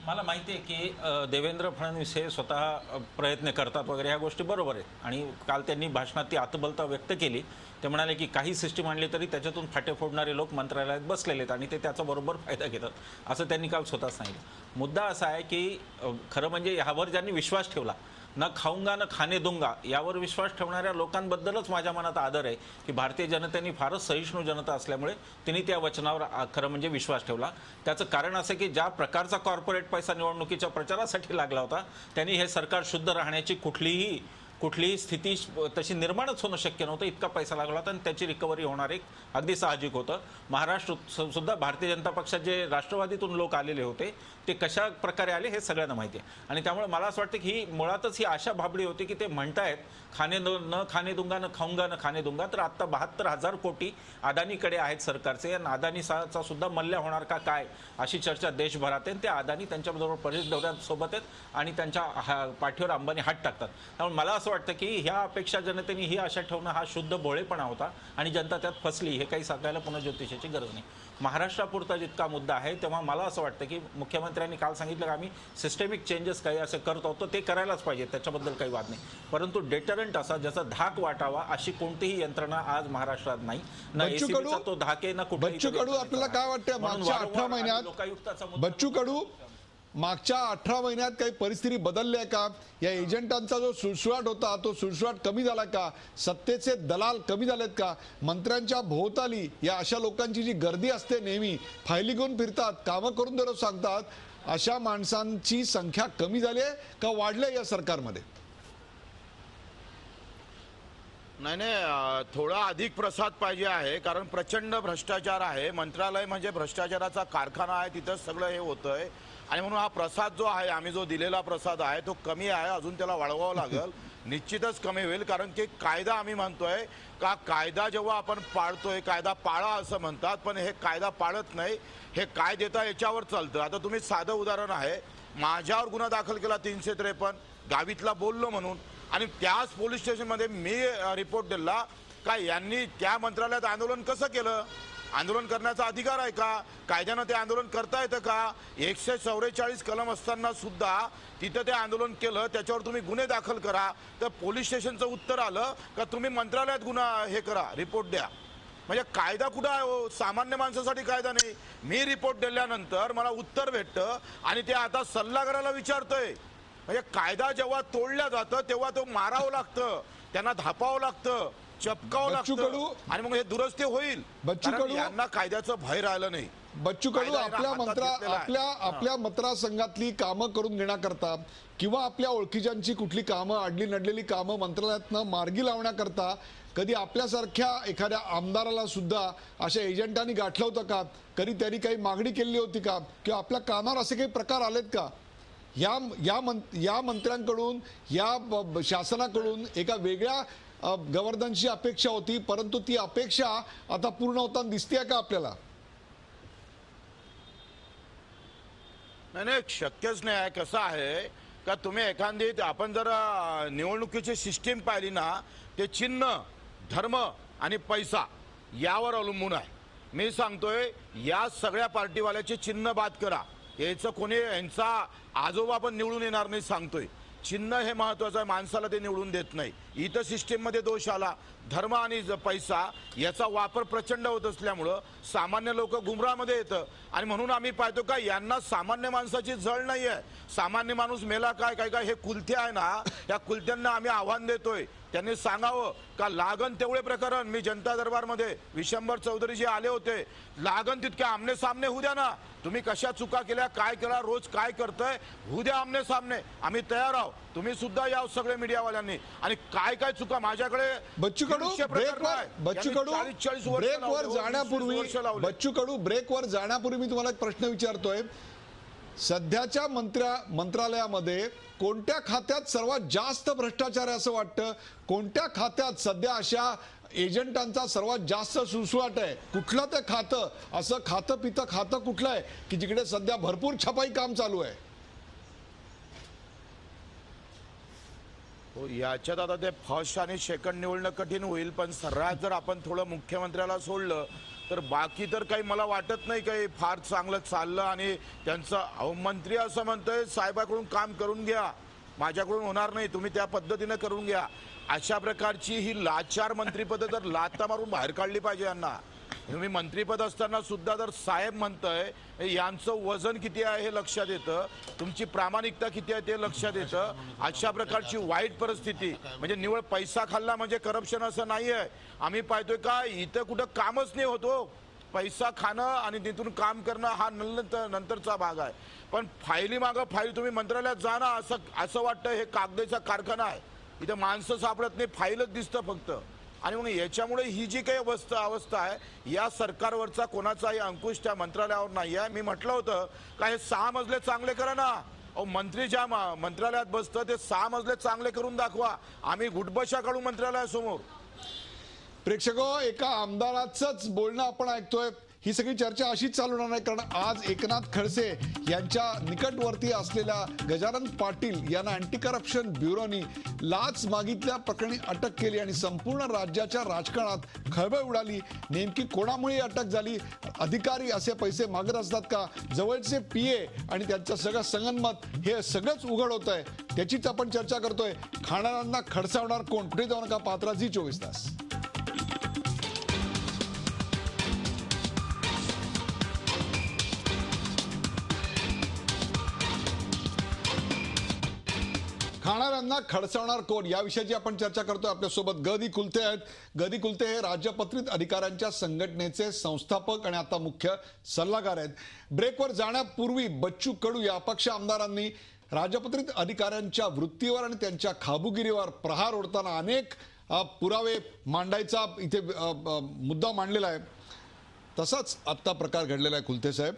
Speaker 11: मला माहिती आहे की देवेंद्र फडणवीस हे स्वतः प्रयत्न करतात वगैरे, ह्या गोष्टी बरोबर आहेत आणि काल त्यांनी भाषणात ती आतबलता व्यक्त केली. ते म्हणाले की काही सिस्टीम आणली तरी त्याच्यातून फाटे फोडणारे लोक मंत्रालयात बसलेले आहेत आणि ते त्याचा बरोबर फायदा घेतात असं त्यांनी काल स्वतः सांगितलं. मुद्दा असा आहे की खरं म्हणजे ह्यावर ज्यांनी विश्वास ठेवला, न खाऊंगा न खाणे दूंगा यावर विश्वास ठेवणाऱ्या लोकांबद्दलच माझ्या मनात आदर आहे की भारतीय जनतेने फारच सहिष्णू जनता असल्यामुळे त्यांनी त्या वचनावर खरं म्हणजे विश्वास ठेवला. त्याचं कारण असं की ज्या प्रकारचा कॉर्पोरेट पैसा निवडणुकीच्या प्रचारासाठी लागला होता त्यांनी हे सरकार शुद्ध राहण्याची कुठलीही स्थिती तशी निर्माणच होणं शक्य नव्हतं. इतका पैसा लागला होता आणि त्याची रिकव्हरी होणार एक अगदी साहजिक होतं. महाराष्ट्र सुद्धा भारतीय जनता पक्षात जे राष्ट्रवादीतून लोक आलेले होते ते कशा प्रकारे आले हे सगळ्यांना माहिती आहे आणि त्यामुळे मला असं वाटतं की ही मुळातच ही आशा भाबडी होती की ते म्हणतायत न खाणे दूंगा न खाऊंगा न खाणे दूंगा, तर आत्ता 72,000 कोटी अदानीकडे आहेत सरकारचे आणि अदानीचा सुद्धा मल्ल्या होणार का काय अशी चर्चा देशभरात आहे. ते अदानी त्यांच्याबरोबर परिस दौऱ्यासोबत आहेत आणि त्यांच्या पाठीवर अंबानी हात टाकतात. त्यामुळे मला असं वाटतं की ह्या अपेक्षा जनतेने ही आशा ठेवणं हा शुद्ध भोळेपणा होता आणि जनता त्यात फसली. हे काही सांगायला पुनर्ज्योतिषाची गरज नाही. महाराष्ट्रापुरता जितका मुद्दा आहे तेव्हा मला असं वाटतं की मुख्यमंत्र्यांनी काल सांगितलं की आम्ही सिस्टेमिक चेंजेस काही असे करत आहोत, ते करायलाच पाहिजे, त्याच्याबद्दल काही वाद नाही. परंतु डेटरंट असा ज्याचा धाक वाटावा अशी कोणतीही यंत्रणा आज महाराष्ट्रात नाही. ना एसीबीचा तो धाक आहे ना कुठे.
Speaker 1: बच्चू कडू, आपल्याला काय वाटतं मागच्या 18 महिन्यात बच्चू कडू मागच्या 18 महिन्यात काही परिस्थिती बदलली आहे का? या एजंटांचा जो सुळसुळाट होता तो सुळसुळाट कमी झाला का? सत्तेचे दलाल कमी झालेत का? मंत्र्यांच्या भोवताली या अशा लोकांची जी गर्दी असते, नेहमी फायली घेऊन फिरतात, कामं करून देतो सांगतात, अशा माणसांची संख्या कमी झाली आहे का वाढली आहे या सरकारमध्ये?
Speaker 9: नाही, थोडा अधिक प्रसाद पाहिजे आहे, कारण प्रचंड भ्रष्टाचार आहे. मंत्रालय म्हणजे भ्रष्टाचाराचा कारखाना आहे, तिथंच सगळं हे होतंय आणि म्हणून हा प्रसाद जो आहे, आम्ही जो दिलेला प्रसाद आहे तो कमी आहे, अजून त्याला वाढवावं लागेल. निश्चितच कमी होईल, कारण की कायदा आम्ही म्हणतोय का कायदा जेव्हा आपण पाळतोय, कायदा पाळा असं म्हणतात, पण हे कायदा पाळत नाही, हे काय देता याच्यावर चालतं. आता तुम्ही साधं उदाहरण आहे, माझ्यावर गुन्हा दाखल केला 353 गावीतला बोललो म्हणून आणि त्याच पोलीस स्टेशनमध्ये मी रिपोर्ट दिला का यांनी त्या मंत्रालयात आंदोलन कसं केलं. आंदोलन करण्याचा अधिकार आहे का? कायद्यानं ते आंदोलन करता येतं का? 144 कलम असताना सुद्धा तिथं ते आंदोलन केलं, त्याच्यावर तुम्ही गुन्हे दाखल करा. तर पोलीस स्टेशनचं उत्तर आलं का तुम्ही मंत्रालयात गुन्हा हे करा, रिपोर्ट द्या. म्हणजे कायदा कुठं आहे हो? सामान्य माणसासाठी कायदा नाही. मी रिपोर्ट दिल्यानंतर मला उत्तर भेटतं आणि ते आता सल्लागाराला विचारतोय. म्हणजे कायदा जेव्हा तोडल्या जातं तेव्हा तो मारावं लागतं, त्यांना धापावं लागतं, चपकावं लागतं आणि मग हे दुरुस्ती होईल. कारण यांना कायद्याचं भय राहिलं नाही.
Speaker 1: बच्चू कडू आपल्या मतदारसंघातली कामं करून घेण्याकरता किंवा आपल्या ओळखीच्यांची कुठली कामं अडली नडलेली कामं मंत्रालयातनं मार्गी लावण्याकरता कधी आपल्यासारख्या एखाद्या आमदाराला सुद्धा अशा एजंटांनी गाठलं होतं का? कधी त्यांनी काही मागणी केली होती का? किंवा आपल्या कामावर असे काही प्रकार आलेत का? या मंत्र्यांकडून या शासनाकडून एका वेगळ्या गव्हर्नन्सची अपेक्षा होती, परंतु ती अपेक्षा आता पूर्ण होताना दिसतेय का आपल्याला?
Speaker 9: नाही, शक्यच नाही आहे. कसं आहे का तुम्ही एखादी आपण जर निवडणुकीची सिस्टीम पाहिली ना, ते चिन्ह, धर्म आणि पैसा यावर अवलंबून आहे. मी सांगतोय या सगळ्या पार्टीवाल्याचे चिन्ह बाद करा. याचं कोणी यांचा आजोबा पण निवडून येणार नाही सांगतोय. चिन्ह हे महत्वाचं आहे, माणसाला ते निवडून देत नाही. इथं सिस्टीममध्ये दोष आला. धर्म आणि पैसा याचा वापर प्रचंड होत असल्यामुळं सामान्य लोक गुमरामध्ये येतं आणि म्हणून आम्ही पाहतो का यांना सामान्य माणसाची जळ नाही आहे. सामान्य माणूस मेला काय काय काय हे कुलथे आहे ना, या कुलथ्यांना आम्ही आव्हान देतोय. त्यांनी सांगावं का लागन तेवढे प्रकरण. मी जनता दरबारमध्ये विशंभर चौधरी जे आले होते, लागन तितके आमने सामने होऊ द्या ना. तुम्ही कशा चुका केल्या, काय केला, रोज काय करताय, होऊ द्या आमने सामने. आम्ही तयार आहोत. तुम्ही सुद्धा या सगळे मीडियावाल्यांनी. आणि काय काय चुका माझ्याकडे
Speaker 1: बच्चू कडू ब्रेकवर जाण्यापूर्वी मी तुम्हाला एक प्रश्न विचारतोय. सध्याच्या मंत्रालयामध्ये कोणत्या खात्यात सर्वात जास्त भ्रष्टाचार आहे असं वाटतं? कोणत्या खात्यात सध्या अशा एजंटांचा सर्वात जास्त सुळसुळाट आहे? कुठलं ते खातं, असं खातं पितं खातं कुठलं आहे की जिकडे सध्या भरपूर छपाई काम चालू आहे?
Speaker 9: हो, याच्यात आता ते फर्स्ट आणि सेकंड निवडणं कठीण होईल. पण सर्रास जर आपण थोडं मुख्यमंत्र्याला सोडलं तर बाकी तर काही मला वाटत नाही काही फार चांगलं चाललं. आणि त्यांचं मंत्री असं म्हणतोय साहेबाकडून काम करून घ्या, माझ्याकडून होणार नाही, तुम्ही त्या पद्धतीनं करून घ्या. अशा प्रकारची ही लाचार मंत्रीपद तर लाथा मारून बाहेर काढली पाहिजे यांना. तुम्ही मंत्रीपद असताना सुद्धा जर साहेब म्हणतंय, यांचं वजन किती आहे हे लक्षात येतं, तुमची प्रामाणिकता किती आहे ते लक्षात येतं. अशा प्रकारची वाईट परिस्थिती म्हणजे निवळ पैसा खाल्ला म्हणजे करप्शन असं नाही आहे. आम्ही पाहतोय का इथं कुठं कामच नाही होतो. पैसा खाणं आणि तिथून काम करणं हा नंतरचा भाग आहे. पण फाईली मागं फाईल तुम्ही मंत्रालयात जा ना, असं वाटतं हे कागदाचा कारखाना आहे. इथं माणसं सापडत नाही, फाईलच दिसतं फक्त. आणि मग याच्यामुळे ही जी काही अवस्था आहे या सरकारवरचा कोणाचाही अंकुश त्या मंत्रालयावर नाही आहे. मी म्हटलं होतं का हे 6 मजले चांगले करा ना. अहो, मंत्री ज्या मंत्रालयात बसतं ते 6 मजले चांगले करून दाखवा. आम्ही गुटबशा काढू मंत्रालयासमोर.
Speaker 1: प्रेक्षको, एका आमदाराचंच बोलणं आपण ऐकतोय. ही सगळी चर्चा अशीच चालणार नाही, कारण आज एकनाथ खडसे यांच्या निकटवर्ती असलेल्या गजानन पाटील यांना अँटी करप्शन ब्युरोनी लाच मागितल्या प्रकरणी अटक केली आणि संपूर्ण राज्याच्या राजकारणात खळबळ उडाली. नेमकी कोणामुळे अटक झाली? अधिकारी असे पैसे मागत असतात का? जवळचे PA आणि त्यांचं सगळं संगनमत हे सगळंच उघड होत आहे. त्याचीच आपण चर्चा करतोय. खाणाऱ्यांना खडसावणार कोण? कुठे जाऊ नका, पात्रा झी 24 तास. खाणाऱ्यांना खडसावणार कोण या विषयाची आपण चर्चा करतोय. आपल्यासोबत गदी कुलथे आहेत. गदी कुलथे हे राजपत्रित अधिकाऱ्यांच्या संघटनेचे संस्थापक आणि आता मुख्य सल्लागार आहेत. ब्रेकवर जाण्यापूर्वी बच्चू कडू या अपक्ष आमदारांनी राजपत्रित अधिकाऱ्यांच्या वृत्तीवर आणि त्यांच्या खाबुगिरीवर प्रहार ओढताना अनेक पुरावे मांडायचा इथे मुद्दा मांडलेला आहे. तसाच आत्ता प्रकार घडलेला आहे कुलथे साहेब.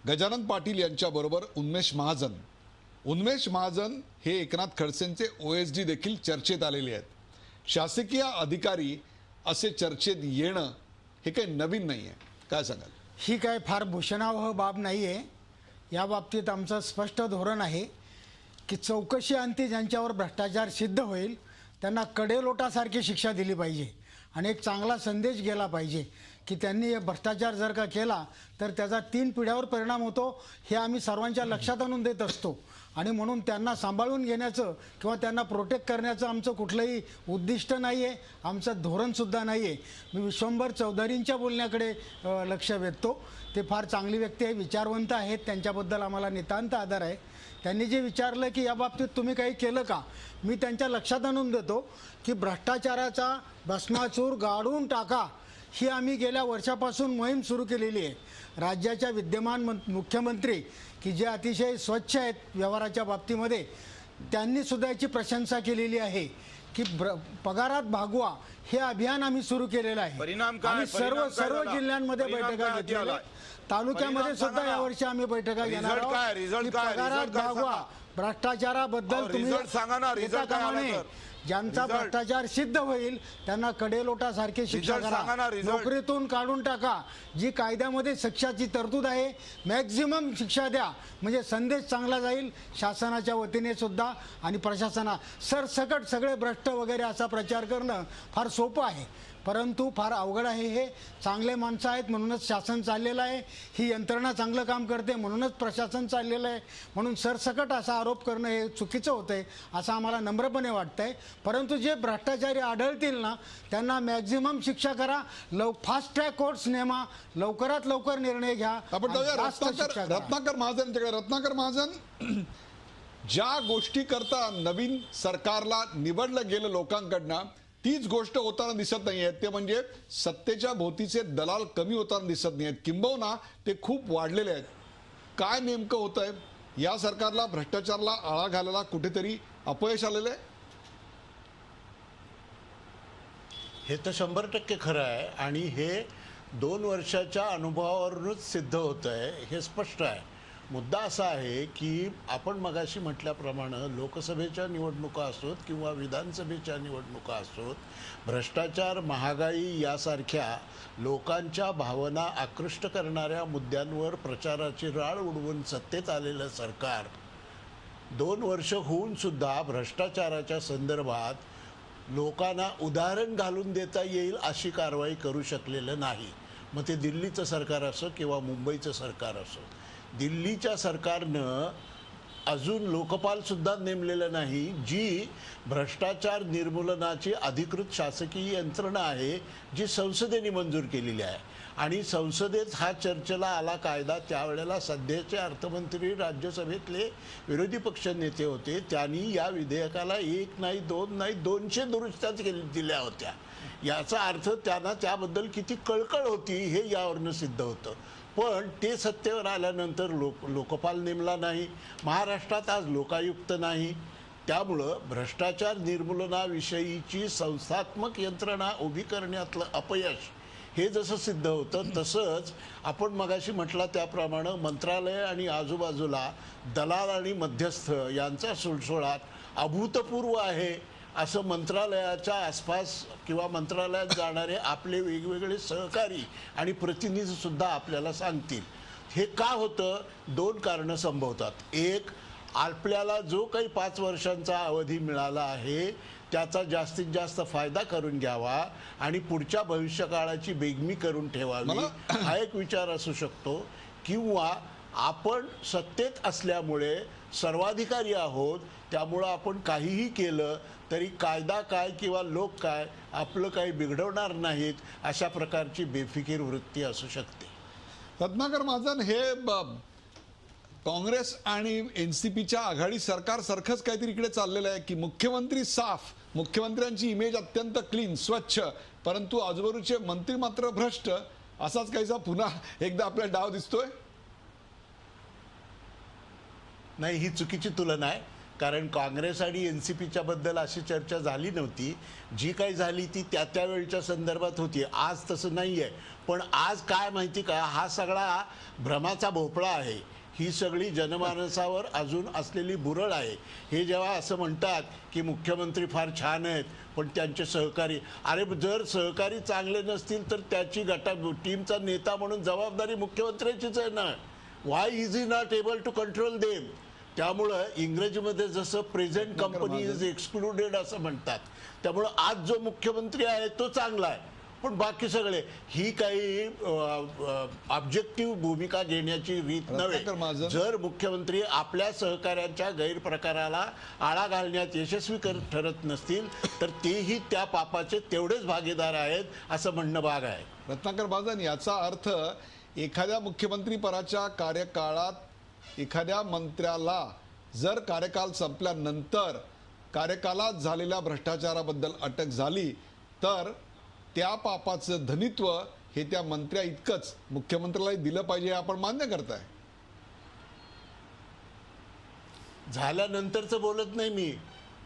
Speaker 1: गजानन पाटील यांच्याबरोबर उन्मेष महाजन हे एकनाथ खडसेंचे OSD देखील चर्चेत आलेले आहेत. शासकीय अधिकारी असे चर्चेत येणं हे काही नवीन नाही आहे. काय सांगाल?
Speaker 8: ही काय फार भूषणावह बाब नाही आहे. या बाबतीत आमचं स्पष्ट धोरण आहे की चौकशी अंती ज्यांच्यावर भ्रष्टाचार सिद्ध होईल त्यांना कडेलोटासारखी शिक्षा दिली पाहिजे आणि एक चांगला संदेश गेला पाहिजे की त्यांनी भ्रष्टाचार जर का केला तर त्याचा 3 पिढ्यावर परिणाम होतो. हे आम्ही सर्वांच्या लक्षात आणून देत असतो. आणि म्हणून त्यांना सांभाळून घेण्याचं किंवा त्यांना प्रोटेक्ट करण्याचं आमचं कुठलंही उद्दिष्ट नाही आहे, आमचं धोरणसुद्धा नाही आहे. मी विश्वंभर चौधरींच्या बोलण्याकडे लक्ष वेधतो. ते फार चांगली व्यक्ती आहे, विचारवंत आहेत, त्यांच्याबद्दल आम्हाला नितांत आदर आहे. त्यांनी जे विचारलं की या बाबतीत तुम्ही काही केलं का, मी त्यांच्या लक्षात आणून देतो की भ्रष्टाचाराचा भस्मासूर गाडून टाका ही आम्ही गेल्या वर्षापासून मोहीम सुरू केलेली आहे. राज्याच्या विद्यमान मुख्यमंत्री की जे अतिशय स्वच्छ आहेत व्यवहाराच्या बाबतीमध्ये, त्यांनी सुद्धा याची प्रशंसा केलेली आहे की पगारात भागवा हे अभियान आम्ही सुरू केलेलं आहे.
Speaker 9: परिणाम काय?
Speaker 8: आम्ही
Speaker 9: परिणाम काय
Speaker 8: सर्व
Speaker 9: झाला?
Speaker 8: जिल्ह्यांमध्ये
Speaker 9: परिणाम
Speaker 8: बैठका
Speaker 9: काय
Speaker 8: घेतलेल्या
Speaker 9: झाला?
Speaker 8: तालुक्यामध्ये
Speaker 9: परिणाम
Speaker 8: सुद्धा
Speaker 9: सांगा ना.
Speaker 8: यावर्षी आम्ही बैठका घेणार
Speaker 9: रिझल्ट काय?
Speaker 8: आहोत
Speaker 9: रिझल्ट
Speaker 8: की
Speaker 9: काय?
Speaker 8: पगारात
Speaker 9: रिझल्ट काय
Speaker 8: भागवा.
Speaker 9: सांगा?
Speaker 8: भ्रष्टाचाराबद्दल तुम्ही
Speaker 9: रिझल्ट सांगा ना. रिझल्ट
Speaker 8: येता
Speaker 9: काय
Speaker 8: कामा
Speaker 9: आला
Speaker 8: नये.
Speaker 9: तर?
Speaker 8: ज्यांचा
Speaker 9: रिझल्ट.
Speaker 8: भ्रष्टाचार सिद्ध होईल त्यांना कडेलोटासारखे शिक्षा
Speaker 9: रिझल्ट सांगा ना.
Speaker 8: करा,
Speaker 9: रिझल्ट.
Speaker 8: नोकरीतून काढून टाका. जी कायद्यामध्ये शिक्षाची तरतूद आहे मॅक्झिमम शिक्षा द्या, म्हणजे संदेश चांगला जाईल शासनाच्या वतीने सुद्धा आणि प्रशासना. सरसकट सगळे भ्रष्ट वगैरे असा प्रचार करणं फार सोपं आहे, परंतु फार अवघड आहे. हे चांगले माणसं आहेत म्हणूनच शासन चाललेलं आहे, ही यंत्रणा चांगलं काम करते म्हणूनच प्रशासन चाललेलं आहे. म्हणून सरसकट असा आरोप करणं हे चुकीचं होतंय असं आम्हाला नम्रपणे वाटतंय. परंतु जे भ्रष्टाचारी आढळतील ना त्यांना मॅक्झिमम शिक्षा करा, फास्ट ट्रॅक कोर्ट्स नेमा, लवकरात लवकर निर्णय घ्या.
Speaker 1: आपण जाऊया
Speaker 8: जास्त शिक्षा करा.
Speaker 1: रत्नाकर महाजनच्याकडे. रत्नाकर महाजन, ज्या गोष्टी करता नवीन सरकारला निवडलं गेलं लोकांकडनं तीच गोष्ट होताना दिसत नाहीये. ते म्हणजे सत्तेच्या भोवतीचे दलाल कमी होताना दिसत नाहीयेत, किंबहुना ते खूप वाढलेले आहेत. काय नेमकं होतंय? या सरकारला भ्रष्टाचाराला आळा घालायला कुठेतरी अपयश आलेलं आहे?
Speaker 10: हे तर 100% खरं आहे आणि हे 2 वर्षाच्या अनुभवावरूनच सिद्ध होत आहे, हे स्पष्ट आहे. मुद्दा असा आहे की आपण मगाशी म्हटल्याप्रमाणे लोकसभेच्या निवडणुका असोत किंवा विधानसभेच्या निवडणुका असोत, भ्रष्टाचार, महागाई यासारख्या लोकांच्या भावना आकृष्ट करणाऱ्या मुद्द्यांवर प्रचाराची राळ उडवून सत्तेत आलेलं सरकार 2 वर्ष होऊन सुद्धा भ्रष्टाचाराच्या संदर्भात लोकांना उदाहरण घालून देता येईल अशी कारवाई करू शकलेलं नाही. मग ते दिल्लीचं सरकार असो किंवा मुंबईचं सरकार असो. दिल्लीच्या सरकारनं अजून लोकपालसुद्धा नेमलेलं नाही, जी भ्रष्टाचार निर्मूलनाची अधिकृत शासकीय यंत्रणा आहे जी संसदेने मंजूर केलेली आहे. आणि संसदेत हा चर्चेला आला कायदा त्यावेळेला सध्याचे अर्थमंत्री राज्यसभेतले विरोधी पक्ष नेते होते, त्यांनी या विधेयकाला 1 नाही 2 नाही 200 दुरुस्त्या दिल्या होत्या. याचा अर्थ त्यांना त्याबद्दल किती कळकळ होती हे यावरनं सिद्ध होतं. पण ते सत्तेवर आल्यानंतर लोकपाल नेमला नाही, महाराष्ट्रात आज लोकायुक्त नाही. त्यामुळं भ्रष्टाचार निर्मूलनाविषयीची संस्थात्मक यंत्रणा उभी करण्यातलं अपयश हे जसं सिद्ध होतं, तसंच आपण मगाशी म्हटलं त्याप्रमाणे मंत्रालय आणि आजूबाजूला दलाल आणि मध्यस्थ यांचा सुळसुळाट अभूतपूर्व आहे असं मंत्रालयाच्या आसपास किंवा मंत्रालयात जाणारे आपले वेगवेगळे सहकारी आणि प्रतिनिधीसुद्धा आपल्याला सांगतील. हे का होतं? 2 कारणं संभवतात. एक, आपल्याला जो काही 5 वर्षांचा अवधी मिळाला आहे त्याचा जास्तीत जास्त फायदा करून घ्यावा आणि पुढच्या भविष्यकाळाची बेगमी करून ठेवावी हा एक विचार असू शकतो. किंवा आपण सत्तेत असल्यामुळे सर्वाधिकारी आहोत, त्यामुळं आपण काहीही केलं तरी कायदा काय किंवा लोक काय आपलं काही बिघडवणार नाहीत अशा प्रकारची बेफिकीर वृत्ती असू शकते.
Speaker 1: रत्नाकर महाजन, हे काँग्रेस आणि एनसीपीच्या आघाडी सरकार सारखंच काहीतरी इकडे चाललेलं आहे की मुख्यमंत्री साफ, मुख्यमंत्र्यांची इमेज अत्यंत क्लीन, स्वच्छ, परंतु आजूबाजूचे मंत्री मात्र भ्रष्ट, असाच काहीसा पुन्हा एकदा आपल्याला डाव दिसतोय?
Speaker 10: नाही, ही चुकीची तुलना आहे. कारण काँग्रेस आणि एनसीपीच्या बद्दल अशी चर्चा झाली नव्हती. जी काही झाली ती त्यावेळच्या संदर्भात होती. आज तसं नाही आहे. पण आज काय माहिती का, हा सगळा भ्रमाचा भोपळा आहे. ही सगळी जनमानसावर अजून असलेली बुरळ आहे. हे जेव्हा असं म्हणतात की मुख्यमंत्री फार छान आहेत पण त्यांचे सहकारी, अरे जर सहकारी चांगले नसतील तर त्याची टीमचा नेता म्हणून जबाबदारी मुख्यमंत्र्याचीच आहे ना. Why is he not able to control them. त्यामुळं इंग्रजीमध्ये जसं प्रेझेंट कंपनी इज एक्सक्लुडेड असं म्हणतात. त्यामुळं आज जो मुख्यमंत्री आहे तो चांगला आहे, पण बाकी सगळे ही काही ऑब्जेक्टिव्ह भूमिका घेण्याची रीत
Speaker 1: रत्नाकर महाजन.
Speaker 10: नव्हे. जर मुख्यमंत्री आपल्या सहकाऱ्यांच्या गैरप्रकाराला आळा घालण्यात यशस्वी ठरत नसतील तर तेही त्या पापाचे तेवढेच भागीदार आहेत असं म्हणणं भाग आहे.
Speaker 1: रत्नाकर महाजन, याचा अर्थ एखाद्या मुख्यमंत्री पदाच्या कार्यकाळात एखाद्या मंत्र्याला जर कार्यकाल संपल्यानंतर कार्यकालात झालेल्या भ्रष्टाचाराबद्दल अटक झाली तर त्या पापाचं धनित्व हे त्या मंत्र्या इतकंच मुख्यमंत्र्याला दिलं पाहिजे हे आपण मान्य करताय.
Speaker 10: झाल्यानंतरचं बोलत नाही मी,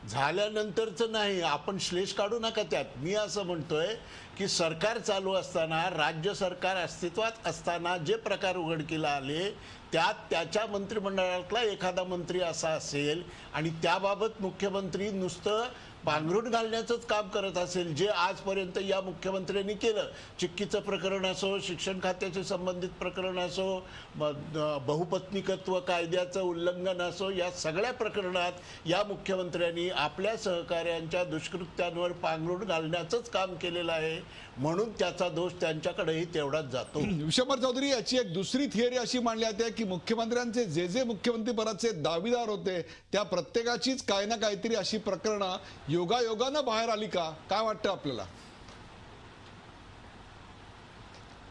Speaker 10: झाल्यानंतरचं नाही. आपण श्लेष काढू नका त्यात. मी असं म्हणतोय की सरकार चालू असताना, राज्य सरकार अस्तित्वात असताना जे प्रकार उघडकीला आले त्यात त्याच्या मंत्रिमंडळातला एखादा मंत्री असा असेल आणि त्याबाबत मुख्यमंत्री नुसतं पांघरूण घालण्याचंच काम करत असेल, जे आजपर्यंत या मुख्यमंत्र्यांनी केलं, चिक्कीचं प्रकरण असो, शिक्षण खात्याशी संबंधित प्रकरण असो, बहुपत्नीकत्व कायद्याचं उल्लंघन असो, या सगळ्या प्रकरणात या मुख्यमंत्र्यांनी आपल्या सहकाऱ्यांच्या दुष्कृत्यांवर पांघरूण घालण्याचंच काम केलेलं आहे. म्हणून त्याचा दोष त्यांच्याकडेही तेवढाच जातो.
Speaker 1: विश्वंभर चौधरी, याची एक दुसरी थिअरी अशी मांडली जाते की मुख्यमंत्र्यांचे जे मुख्यमंत्री पदाचे दावेदार होते त्या प्रत्येकाचीच काही ना काहीतरी अशी प्रकरणं योगायोगानं बाहेर आली का? काय वाटतं आपल्याला?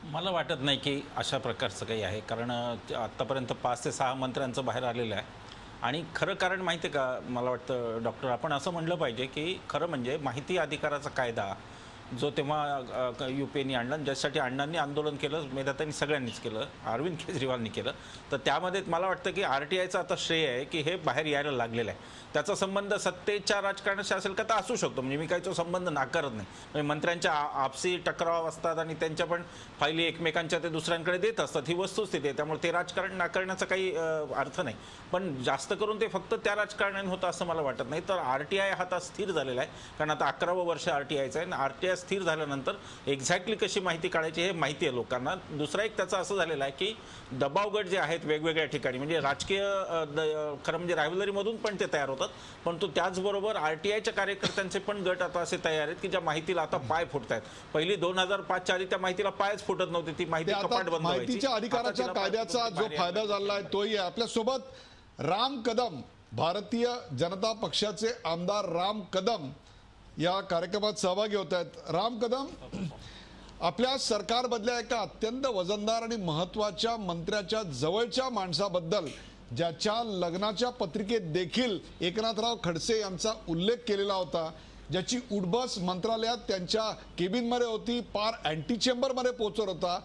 Speaker 11: मला वाटत नाही की अशा प्रकारचं काही आहे, कारण आत्तापर्यंत 5 ते 6 मंत्र्यांचं बाहेर आलेलं आहे. आणि खरं कारण माहिती आहे का, मला वाटतं डॉक्टर, आपण असं म्हणलं पाहिजे की खरं म्हणजे माहिती अधिकाराचा कायदा जो तेव्हा UPAनी आणला, ज्यासाठी अण्णांनी आंदोलन केलं, मेधाताईंनी सगळ्यांनीच केलं, अरविंद केजरीवालनी केलं, तर त्यामध्ये मला वाटतं की RTIचं आता श्रेय आहे की हे बाहेर यायला लागलेलं आहे. त्याचा संबंध सत्तेच्या राजकारणाशी असेल का तर असू शकतो, म्हणजे मी काही तो संबंध नाकारत नाही. म्हणजे मंत्र्यांच्या आपसी टकराव असतात आणि त्यांच्या पण फायली एकमेकांच्या ते दुसऱ्यांकडे देत असतात, ही वस्तुस्थिती आहे. त्यामुळे ते राजकारण नाकारण्याचा काही अर्थ नाही. पण जास्त करून ते फक्त त्या राजकारणाने होतं असं मला वाटत नाही. तर RTI हा आता स्थिर झालेला आहे, कारण आता 11वं वर्ष RTIचं आहे. आणि RTI स्थिर झाल्यानंतर एक्झॅक्टली कशी माहिती काढायची हे माहिती आहे लोकांना. दुसरा एक त्याचा असं झालेला आहे की दबावगट जे आहेत वेगवेगळ्या ठिकाणी, म्हणजे राजकीय खरं म्हणजे रायव्हलरीमधून पण ते तयार होतात, पण तो त्याचबरोबर RTIच्या कार्यकर्त्यांचे पण गट आता असे तयार आहेत की ज्या माहितीला आता पाय फुटत आहेत. पहिली 2005च्या आधी त्या माहितीला पायच फुटत नव्हती, ती माहिती कपाट बंद व्हायची.
Speaker 1: माहितीच्या अधिकाराच्या कायद्याचा जो फायदा झाला आहे तोही आहे. आपल्यासोबत राम कदम, भारतीय जनता पक्षाचे आमदार राम कदम या कार्यक्रमात सहभागी होत आहेत. राम कदम, आपल्या सरकारमधल्या एका अत्यंत वजनदार आणि महत्वाच्या मंत्र्याच्या जवळच्या माणसाबद्दल ज्याच्या लग्नाच्या पत्रिकेत देखील एकनाथराव खडसे यांचा उल्लेख केलेला होता, ज्याची उडबस मंत्रालयात त्यांच्या केबिनमध्ये होती, पार अँटी चेंबरमध्ये पोहोचत होता,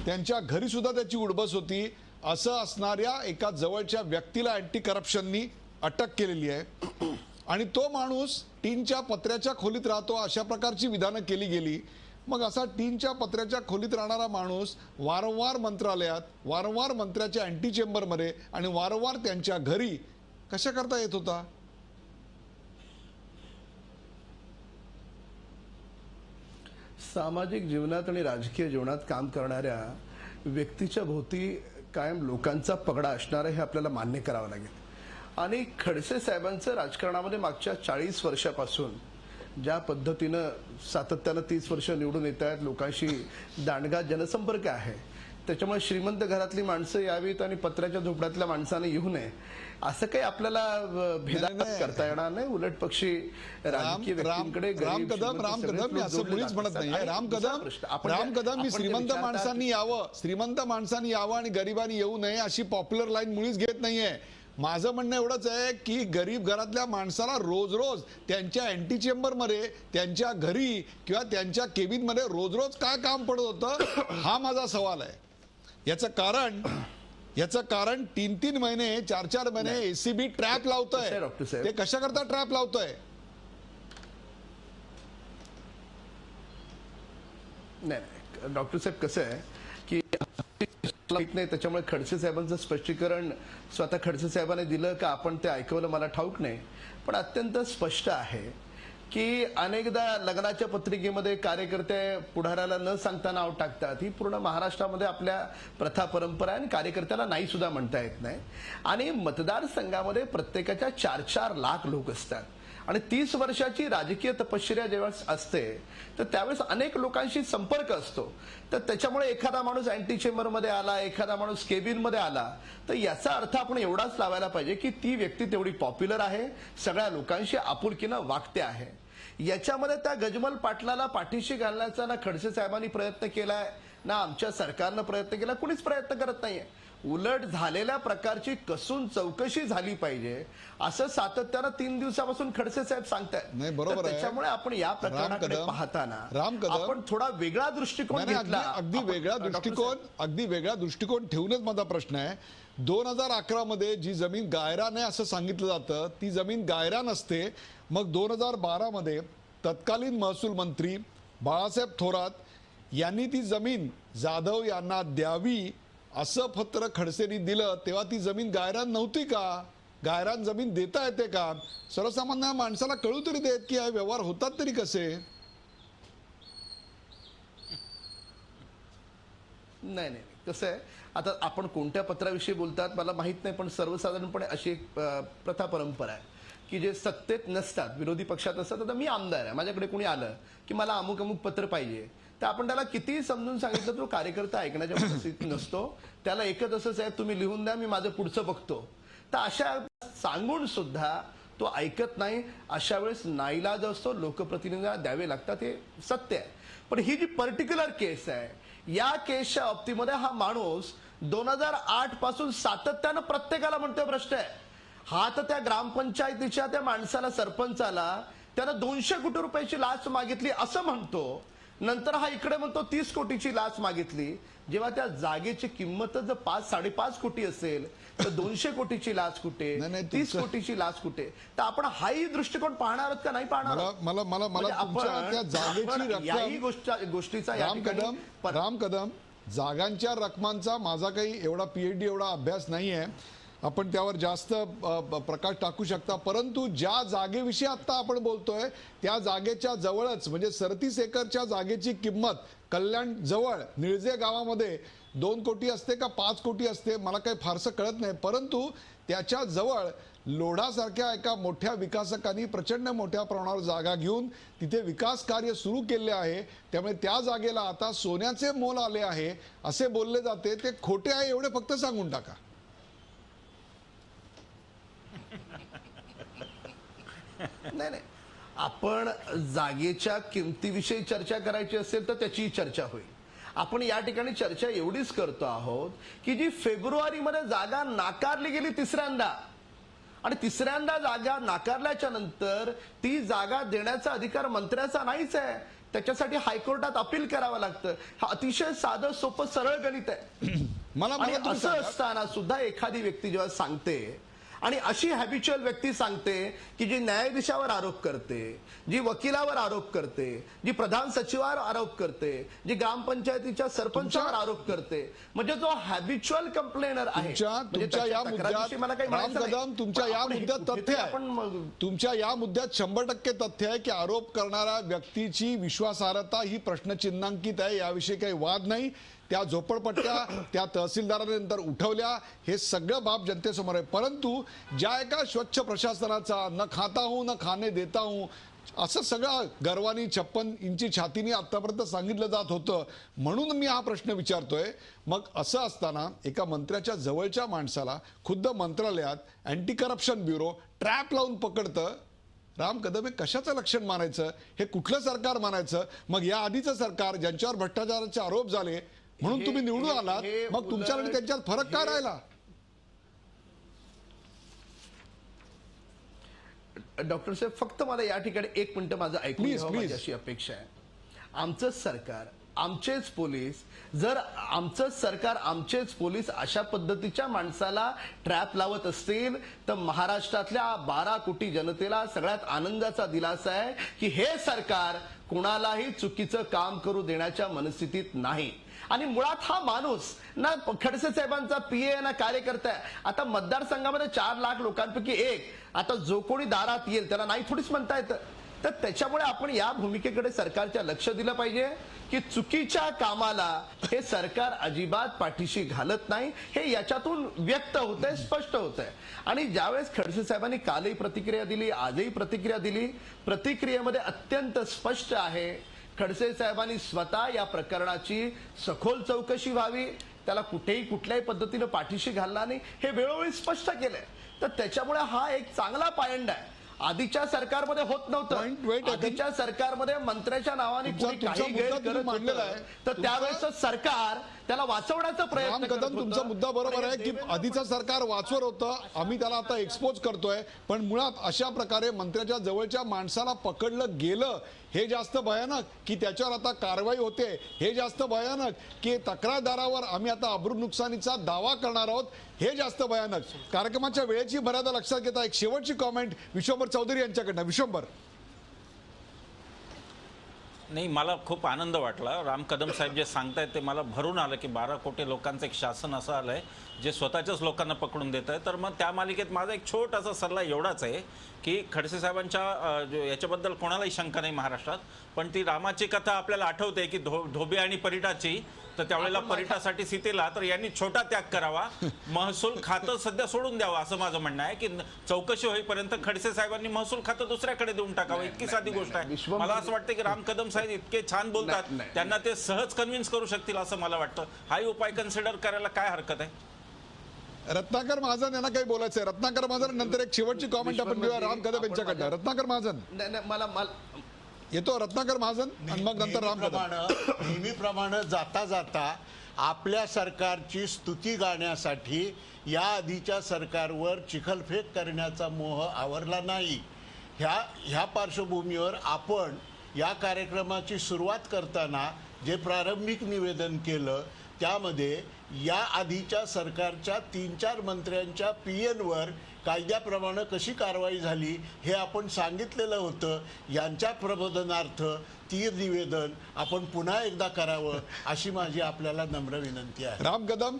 Speaker 1: त्यांच्या घरी सुद्धा त्याची उडबस होती, असं असणाऱ्या एका जवळच्या व्यक्तीला अँटी करप्शननी अटक केलेली आहे. आणि तो माणूस टीनच्या पत्र्याच्या खोलीत राहतो, अशा प्रकारची विधानं केली गेली. मग असा टीनच्या पत्र्याच्या खोलीत राहणारा माणूस वारंवार मंत्रालयात, वारंवार मंत्र्याच्या अँटी चेंबरमध्ये आणि वारंवार त्यांच्या घरी कशा करता येत होता?
Speaker 12: सामाजिक जीवनात आणि राजकीय जीवनात काम करणाऱ्या व्यक्तीच्या भोवती कायम लोकांचा पगडा असणार हे आपल्याला मान्य करावं लागेल. आणि खडसे साहेबांचं राजकारणामध्ये मागच्या 40 वर्षापासून ज्या पद्धतीनं सातत्यानं 30 वर्ष निवडून येत आहेत, लोकांशी दांडगा जनसंपर्क आहे, त्याच्यामुळे श्रीमंत घरातली माणसं यावीत आणि पत्र्याच्या झोपड्यातल्या माणसाने येऊ नये असं काही आपल्याला भेदाभेद करता येणार नाही. उलट पक्षी राजकीय व्यक्तींकडे
Speaker 1: राम कदम मी असं मुळीच म्हणत नाहीये. राम कदम मी श्रीमंत माणसांनी यावं आणि गरिबांनी येऊ नये अशी पॉप्युलर लाईन मुळीच घेत नाहीये. माझं म्हणणं एवढंच आहे की गरीब घरातल्या माणसाला रोज रोज त्यांच्या अँटी चेंबरमध्ये, त्यांच्या घरी किंवा त्यांच्या केबिनमध्ये रोज रोज काय काम पडत होतं हा माझा सवाल आहे. याचं कारण 3-3 महिने 4-4 महिने ACB ट्रॅप लावतोय. ते कशा करता ट्रॅप लावतोय?
Speaker 12: नाही डॉक्टर साहेब, कसं आहे की नाही, त्याच्यामुळे खडसे साहेबांचं स्पष्टीकरण स्वतः खडसे साहेबांनी दिलं का आपण ते ऐकवलं मला ठाऊक नाही, पण अत्यंत स्पष्ट आहे की अनेकदा लग्नाच्या पत्रिकेमध्ये कार्यकर्ते पुढाऱ्याला न सांगता नाव टाकतात. ही पूर्ण महाराष्ट्रामध्ये आपल्या प्रथा परंपरा आहे आणि कार्यकर्त्याला नाही सुद्धा म्हणता येत नाही. आणि मतदारसंघामध्ये प्रत्येकाच्या 4-4 लाख लोक असतात आणि 30 वर्षाची राजकीय तपश्चर्या जेव्हा असते तर त्यावेळेस अनेक लोकांशी संपर्क असतो. तर त्याच्यामुळे एखादा माणूस अँटी चेंबरमध्ये आला, एखादा माणूस केबिनमध्ये आला, तर याचा अर्थ आपण एवढाच लावायला पाहिजे की ती व्यक्ती तेवढी पॉप्युलर आहे, सगळ्या लोकांशी आपुलकीनं वागते आहे. याच्यामध्ये त्या गजमल पाटलाला पाठीशी घालण्याचा ना खडसे साहेबांनी प्रयत्न केलाय, ना आमच्या सरकारनं प्रयत्न केला, कुणीच प्रयत्न करत नाहीये. उलट झालेल्या प्रकारची कसून चौकशी झाली पाहिजे असं सातत्यानं 3 दिवसापासून खडसे साहेब सांगतायत.
Speaker 1: नाही, बरोबर आहे.
Speaker 12: त्याच्यामुळे आपण या प्रकरणाकडे पाहताना आपण थोडा वेगळा दृष्टिकोन घेतला.
Speaker 1: अगदी वेगळा दृष्टिकोन ठेवूनच माझा प्रश्न आहे. 2011 मध्ये जी जमीन गायरान आहे असं सांगितलं जातं, ती जमीन गायरान असते. मग 2012 मध्ये तत्कालीन महसूल मंत्री बाळासाहेब थोरात यांनी ती जमीन जाधव यांना द्यावी असं पत्र खडसेंनी दिलं, तेव्हा ती जमीन गायरान नव्हती का? गायरान जमीन देता येते का? सर्वसामान्य माणसाला कळू तरी देत की हे व्यवहार होतात तरी कसे?
Speaker 12: नाही, कसं आहे, आता आपण कोणत्या पत्राविषयी बोलतात मला माहित नाही, पण सर्वसाधारणपणे अशी एक प्रथा परंपरा आहे की जे सत्तेत नसतात, विरोधी पक्षात असतात. आता मी आमदार आहे, माझ्याकडे कोणी आलं की मला अमुक अमुक पत्र पाहिजे, तर आपण त्याला कितीही समजून सांगितलं तो कार्यकर्ता ऐकण्याच्या परिस्थितीत नसतो. त्याला एकच असंच आहे, तुम्ही लिहून द्या, मी माझं पुढचं बघतो. तर अशा सांगून सुद्धा तो ऐकत नाही. अशा वेळेस नाईलाज असतो, लोकप्रतिनिधींना द्यावे लागतात, हे सत्य आहे. पण ही जी पर्टिक्युलर केस आहे, या केसच्या बाबतीमध्ये हा माणूस 2008 पासून सातत्यानं प्रत्येकाला म्हणतोय भ्रष्ट आहे. हा तर त्या ग्रामपंचायतीच्या त्या माणसाला, सरपंचाला त्यानं 200 कोटी रुपयाची लाच मागितली असं म्हणतो. नंतर हा इकडे म्हणतो 30 कोटीची लाच मागितली. जेव्हा त्या जागेची किंमत जर 5-5.5 कोटी असेल तर 200 कोटीची लाच कुठे, 30 कोटीची लाच कुठे? तर आपण हाही दृष्टिकोन पाहणार आहोत का नाही पाहणार? गोष्टीचा
Speaker 1: राम कदम, जागांच्या रकमांचा माझा काही एवढा PhD एवढा अभ्यास नाहीये, आपण त्यावर जास्त प्रकाश टाकू शकता. परंतु ज्या जागेविषयी आता आपण बोलतोय त्या जागेच्या जवळच, म्हणजे 37 एकरच्या जागेची किंमत कल्याण जवळ निळजे गावामध्ये 2 कोटी असते का 5 कोटी असते मला काही फारसं कळत नाही. परंतु त्याच्या जवळ लोढासारख्या एका मोठ्या विकासकांनी प्रचंड मोठ्या प्रमाणावर जागा घेऊन तिथे विकास कार्य सुरू केले आहे. त्यामुळे त्या जागेला आता सोन्याचे मोल आले आहे असे बोलले जाते. ते खोटे आहे एवढे फक्त सांगून टाका.
Speaker 12: नाही, आपण जागेच्या किमतीविषयी चर्चा करायची असेल तर त्याची चर्चा होईल. आपण या ठिकाणी चर्चा एवढीच करतो आहोत की जी फेब्रुवारीमध्ये जागा नाकारली गेली तिसऱ्यांदा, आणि तिसऱ्यांदा जागा नाकारल्याच्या नंतर ती जागा देण्याचा अधिकार मंत्र्याचा नाहीच आहे. त्याच्यासाठी हायकोर्टात अपील करावं लागतं. हा अतिशय साधं सोपं सरळ गणित आहे. मला असं असताना सुद्धा एखादी व्यक्ती जेव्हा सांगते, आणि अशी हॅबिच्युअल व्यक्ती सांगते की जी न्यायाधीशावर आरोप करते, जी वकिलावर आरोप करते, जी प्रधान सचिवावर आरोप करते, जी ग्रामपंचायतीच्या सरपंचावर आरोप करते, म्हणजे जो हॅबिच्युअल कंप्लेनर आहे.
Speaker 1: तुमच्या या मुद्द्यात 100% तथ्य आहे की आरोप करणाऱ्या व्यक्तीची विश्वासार्हता ही प्रश्नचिन्हांकित आहे. याविषयी काही वाद नाही. त्या झोपडपट्ट्या त्या तहसीलदाराने नंतर उठवल्या, हे सगळं बाब जनतेसमोर आहे. परंतु ज्या एका स्वच्छ प्रशासनाचा न खाता हूं न खाणे देता हूं असं सगळं गर्वानी 56 इंची छातीने आतापर्यंत सांगितलं जात होतं, म्हणून मी हा प्रश्न विचारतोय. मग असं असताना एका मंत्र्याच्या जवळच्या माणसाला खुद्द मंत्रालयात अँटी करप्शन ब्युरो ट्रॅप लावून पकडतं. राम कदम, हे कशाचं लक्षण मानायचं? हे कुठलं सरकार मानायचं? मग या आधीचं सरकार ज्यांच्यावर भ्रष्टाचाराचे आरोप झाले म्हणून तुम्ही निवडून आलात, मग तुमच्या आणि त्यांच्यात फरक काय राहिला?
Speaker 12: डॉक्टर साहेब, फक्त मला या ठिकाणी 1 मिनिट माझं ऐकून घ्यावं, माझी अशी अपेक्षा आहे. आमचं सरकार, आमचेच पोलीस, जर आमचं सरकार, आमचेच पोलीस अशा पद्धतीच्या माणसाला ट्रॅप लावत असतील तर महाराष्ट्रातल्या 12 कोटी जनतेला सगळ्यात आनंदाचा दिलासा आहे की हे सरकार कुणालाही चुकीचं काम करू देण्याच्या मनस्थितीत नाही. आणि मुळात हा माणूस ना खडसे साहेबांचा PA ना कार्यकर्ता आहे. आता मतदारसंघामध्ये 4 लाख लोकांपैकी एक, आता जो कोणी दारात येईल त्याला नाही थोडीच म्हणता येतं. तर त्याच्यामुळे आपण या भूमिकेकडे सरकारच्या लक्ष दिलं पाहिजे की चुकीच्या कामाला हे सरकार अजिबात पाठीशी घालत नाही, हे याच्यातून व्यक्त होतंय, स्पष्ट होतंय. आणि ज्यावेळेस खडसे साहेबांनी कालही प्रतिक्रिया दिली, आजही प्रतिक्रिया दिली, प्रतिक्रियेमध्ये अत्यंत स्पष्ट आहे, खडसे साहेबांनी स्वतः या प्रकरणाची सखोल चौकशी व्हावी, त्याला कुठेही कुठल्याही पद्धतीनं पाठीशी घालणार नाही, हे वेळोवेळी स्पष्ट केलंय. तर त्याच्यामुळे हा एक चांगला पायंडा आहे. आधीच्या सरकारमध्ये होत नव्हतं. आधीच्या सरकारमध्ये मंत्र्याच्या नावाने कोणी काही गैर करत होतं, तर त्यावेळेस सरकार त्याला वाचवण्याचा प्रयत्न करत होतं.
Speaker 1: तुमचा मुद्दा बरोबर आहे की आधीचं सरकार वाचवर होतं, आम्ही त्याला आता एक्सपोज करतोय, पण मुळात अशा प्रकारे मंत्र्याच्या जवळच्या माणसाला पकडलं गेलं हे जास्त भयानक की त्याच्यावर आता कारवाई होते हे जास्त भयानक की तक्रारदारावर आम्ही आता अब्रू नुकसानीचा दावा करणार आहोत हे जास्त भयानक. कार्यक्रमाच्या वेळेची मर्यादा लक्षात घेता एक शेवटची कॉमेंट विश्वंभर चौधरी यांच्याकडनं. विश्वंभर.
Speaker 11: नाही, मला खूप आनंद वाटला. राम कदम साहेब जे सांगतायत ते मला भरून आलं की 12 कोटी लोकांचं एक शासन असं आलंय जे स्वतःच्याच लोकांना पकडून देत आहे. तर मग त्या मालिकेत माझा एक छोटासा सल्ला एवढाच आहे की खडसे साहेबांच्या याच्याबद्दल कोणालाही शंका नाही महाराष्ट्रात, पण ती रामाची कथा आपल्याला आठवते की धोबे आणि परिटाची. तर त्यावेळेला परिटासाठी सीतेला तर यांनी छोटा त्याग करावा, महसूल खातं सध्या सोडून द्यावं असं माझं म्हणणं आहे की चौकशी होईपर्यंत खडसे साहेबांनी महसूल खातं दुसऱ्याकडे देऊन टाकावं. इतकी साधी गोष्ट आहे. मला असं वाटतं की राम कदम साहेब इतके छान बोलतात, त्यांना ते सहज कन्व्हिन्स करू शकतील असं मला वाटतं. हाही उपाय कन्सिडर करायला काय हरकत आहे.
Speaker 1: रत्नाकर महाजन यांना काही बोलायचंय. रत्नाकर महाजन नंतर एक शेवटची कॉमेंट आपण घेऊया राम कदम यांच्याकडनं. रत्नाकर महाजन
Speaker 12: मला
Speaker 1: येतो. रत्नाकर महाजन आणि मग नंतर राम कदम.
Speaker 10: नेहमीप्रमाणे जाता जाता आपल्या सरकारची स्तुती गाण्यासाठी या आधीच्या सरकारवर चिखलफेक करण्याचा मोह आवरला नाही. ह्या पार्श्वभूमीवर आपण या कार्यक्रमाची सुरुवात करताना जे प्रारंभिक निवेदन केलं त्यामध्ये या आधीच्या सरकारच्या 3-4 मंत्र्यांच्या PN-वर कायद्याप्रमाणे कशी कारवाई झाली हे आपण सांगितलेलं होतं. यांच्या प्रबोधनार्थ ती निवेदन आपण पुन्हा एकदा करावं अशी माझी आपल्याला नम्र विनंती आहे.
Speaker 1: राम कदम.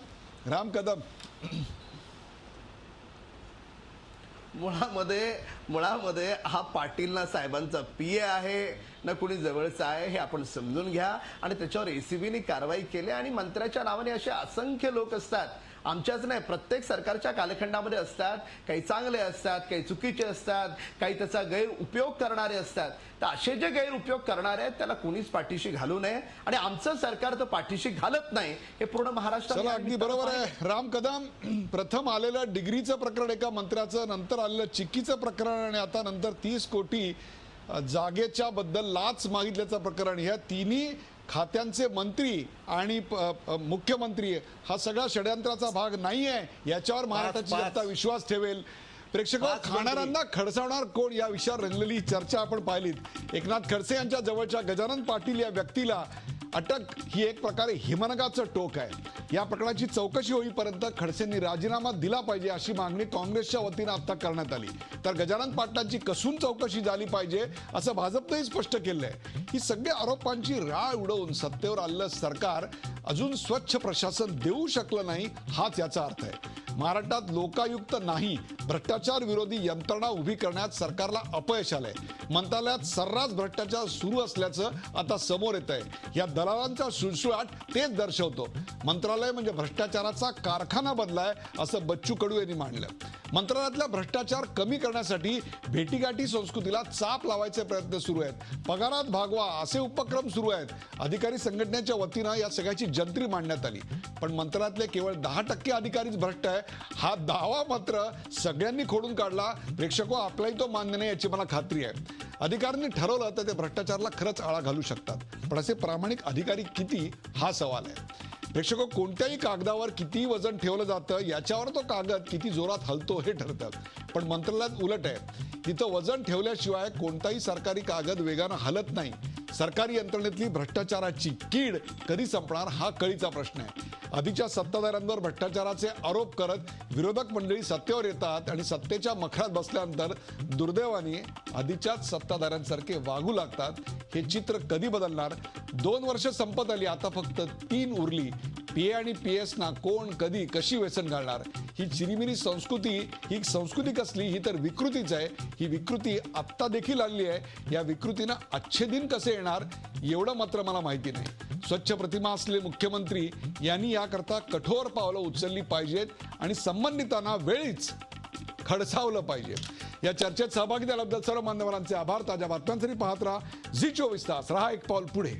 Speaker 12: मुळामध्ये हा पाटील ना साहेबांचा PA आहे ना कुणी जवळचा आहे हे आपण समजून घ्या. आणि त्याच्यावर ACBने कारवाई केली. आणि मंत्र्याच्या नावाने असे असंख्य लोक असतात, आमच्याच नाही प्रत्येक सरकारच्या कालखंडामध्ये असतात. काही चांगले असतात, काही चुकीचे असतात, काही त्याचा गैरउपयोग करणारे असतात. तर असे जे गैरउपयोग करणारे आहेत त्याला कुणीच पाठीशी घालू नये. आणि आमचं सरकार तर पाठीशी घालत नाही हे पूर्ण महाराष्ट्रात.
Speaker 1: अगदी बरोबर आहे राम कदम. प्रथम आलेलं डिग्रीचं प्रकरण एका मंत्र्याचं, नंतर आलेलं चिक्कीचं प्रकरण आणि आता नंतर 30 कोटी जागेच्या बद्दल लाच मागितल्याचं प्रकरण, ह्या तिन्ही खात्यांचे मंत्री आणि मुख्यमंत्री हा सगळा षड्यंत्राचा भाग नाही आहे याच्यावर महाराष्ट्राची जनता विश्वास ठेवेल. प्रेक्षक खाणाऱ्यांना खडसावणार कोण या विषयावर रंगलेली चर्चा आपण पाहिलीत. एकनाथ खडसे यांच्या जवळच्या गजानन पाटील या व्यक्तीला अटक ही एक प्रकारे हिमनगाचं टोक आहे. या प्रकरणाची चौकशी होईपर्यंत खडसेंनी राजीनामा दिला पाहिजे अशी मागणी काँग्रेसच्या वतीनं आता करण्यात आली. तर गजानन पाटलांची कसून चौकशी झाली पाहिजे असं भाजपनंही स्पष्ट केलंय. ही सगळ्या आरोपांची राळ उडवून सत्तेवर आलेलं सरकार अजून स्वच्छ प्रशासन देऊ शकलं नाही हाच याचा अर्थ आहे. महाराष्ट्रात लोकायुक्त नाही, भ्रष्टाचार विरोधी यंत्रणा उभी करण्यात सरकारला अपयश आलंय. मंत्रालयात सर्रास भ्रष्टाचार सुरू असल्याचं आता समोर येत आहे. या दलालांचा सुळसुळाट तेच दर्शवतो. मंत्रालय म्हणजे भ्रष्टाचाराचा कारखाना बनलाय असं बच्चू कडू यांनी मांडलं. मंत्रालयातला भ्रष्टाचार कमी करण्यासाठी भेटीगाठी संस्कृतीला चाप लावायचे प्रयत्न सुरू आहेत. पगारात भागवा असे उपक्रम सुरू आहेत. अधिकारी संघटनेच्या वतीनं या सगळ्याची जंत्री मांडण्यात आली. पण मंत्रालयातले केवळ 10% अधिकारीच भ्रष्ट आहे हा दावा मात्र सगळ्यांनी खोडून काढला. प्रेक्षको आपलाही तो मान्य नाही याची मला खात्री आहे. अधिकाऱ्यांनी ठरवलं तर ते भ्रष्टाचाराला खरंच आळा घालू शकतात, पण असे प्रामाणिक अधिकारी किती हा सवाल आहे. प्रेक्षको कोणत्याही कागदावर किती वजन ठेवलं जातं याच्यावर तो कागद किती जोरात हलतो हे ठरतं. पण मंत्रालयात उलट आहे. तिथं वजन ठेवल्याशिवाय कोणताही सरकारी कागद वेगानं हलत नाही. सरकारी यंत्रणेतली भ्रष्टाचाराची कीड कधी संपणार हा कळीचा प्रश्न आहे. आधीच्या सत्ताधाऱ्यांवर भ्रष्टाचाराचे आरोप करत विरोधक मंडळी सत्तेवर येतात आणि सत्तेच्या मखरात बसल्यानंतर दुर्दैवाने आधीच्याच सत्ताधाऱ्यांसारखे वागू लागतात. हे चित्र कधी बदलणार? 2 वर्ष संपत आली, आता फक्त 3 उरली. पीए आणि पीएसना कोण कधी कशी व्यसन घालणार? ही चिरीमिरी संस्कृती ही संस्कृती कसली? ही तर विकृतीच आहे. ही विकृती आत्ता देखील आली आहे. या विकृतीनं अच्छे दिन कसे येणार एवढं मात्र मला माहिती नाही. स्वच्छ प्रतिमा असलेले मुख्यमंत्री यांनी याकरता कठोर पावलं उचलली पाहिजेत आणि संबंधितांना वेळीच खडसावलं पाहिजे. या चर्चेत सहभागी झाल्याबद्दल सर्व मान्यवरांचे आभार. ताज्या बातम्यांसाठी पाहत राहा झी24 तास. रहा एक पाऊल पुढे.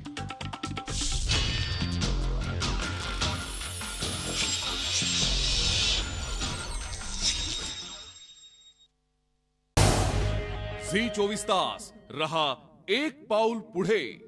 Speaker 2: झी24 तास रहा एक पाऊल पुढे.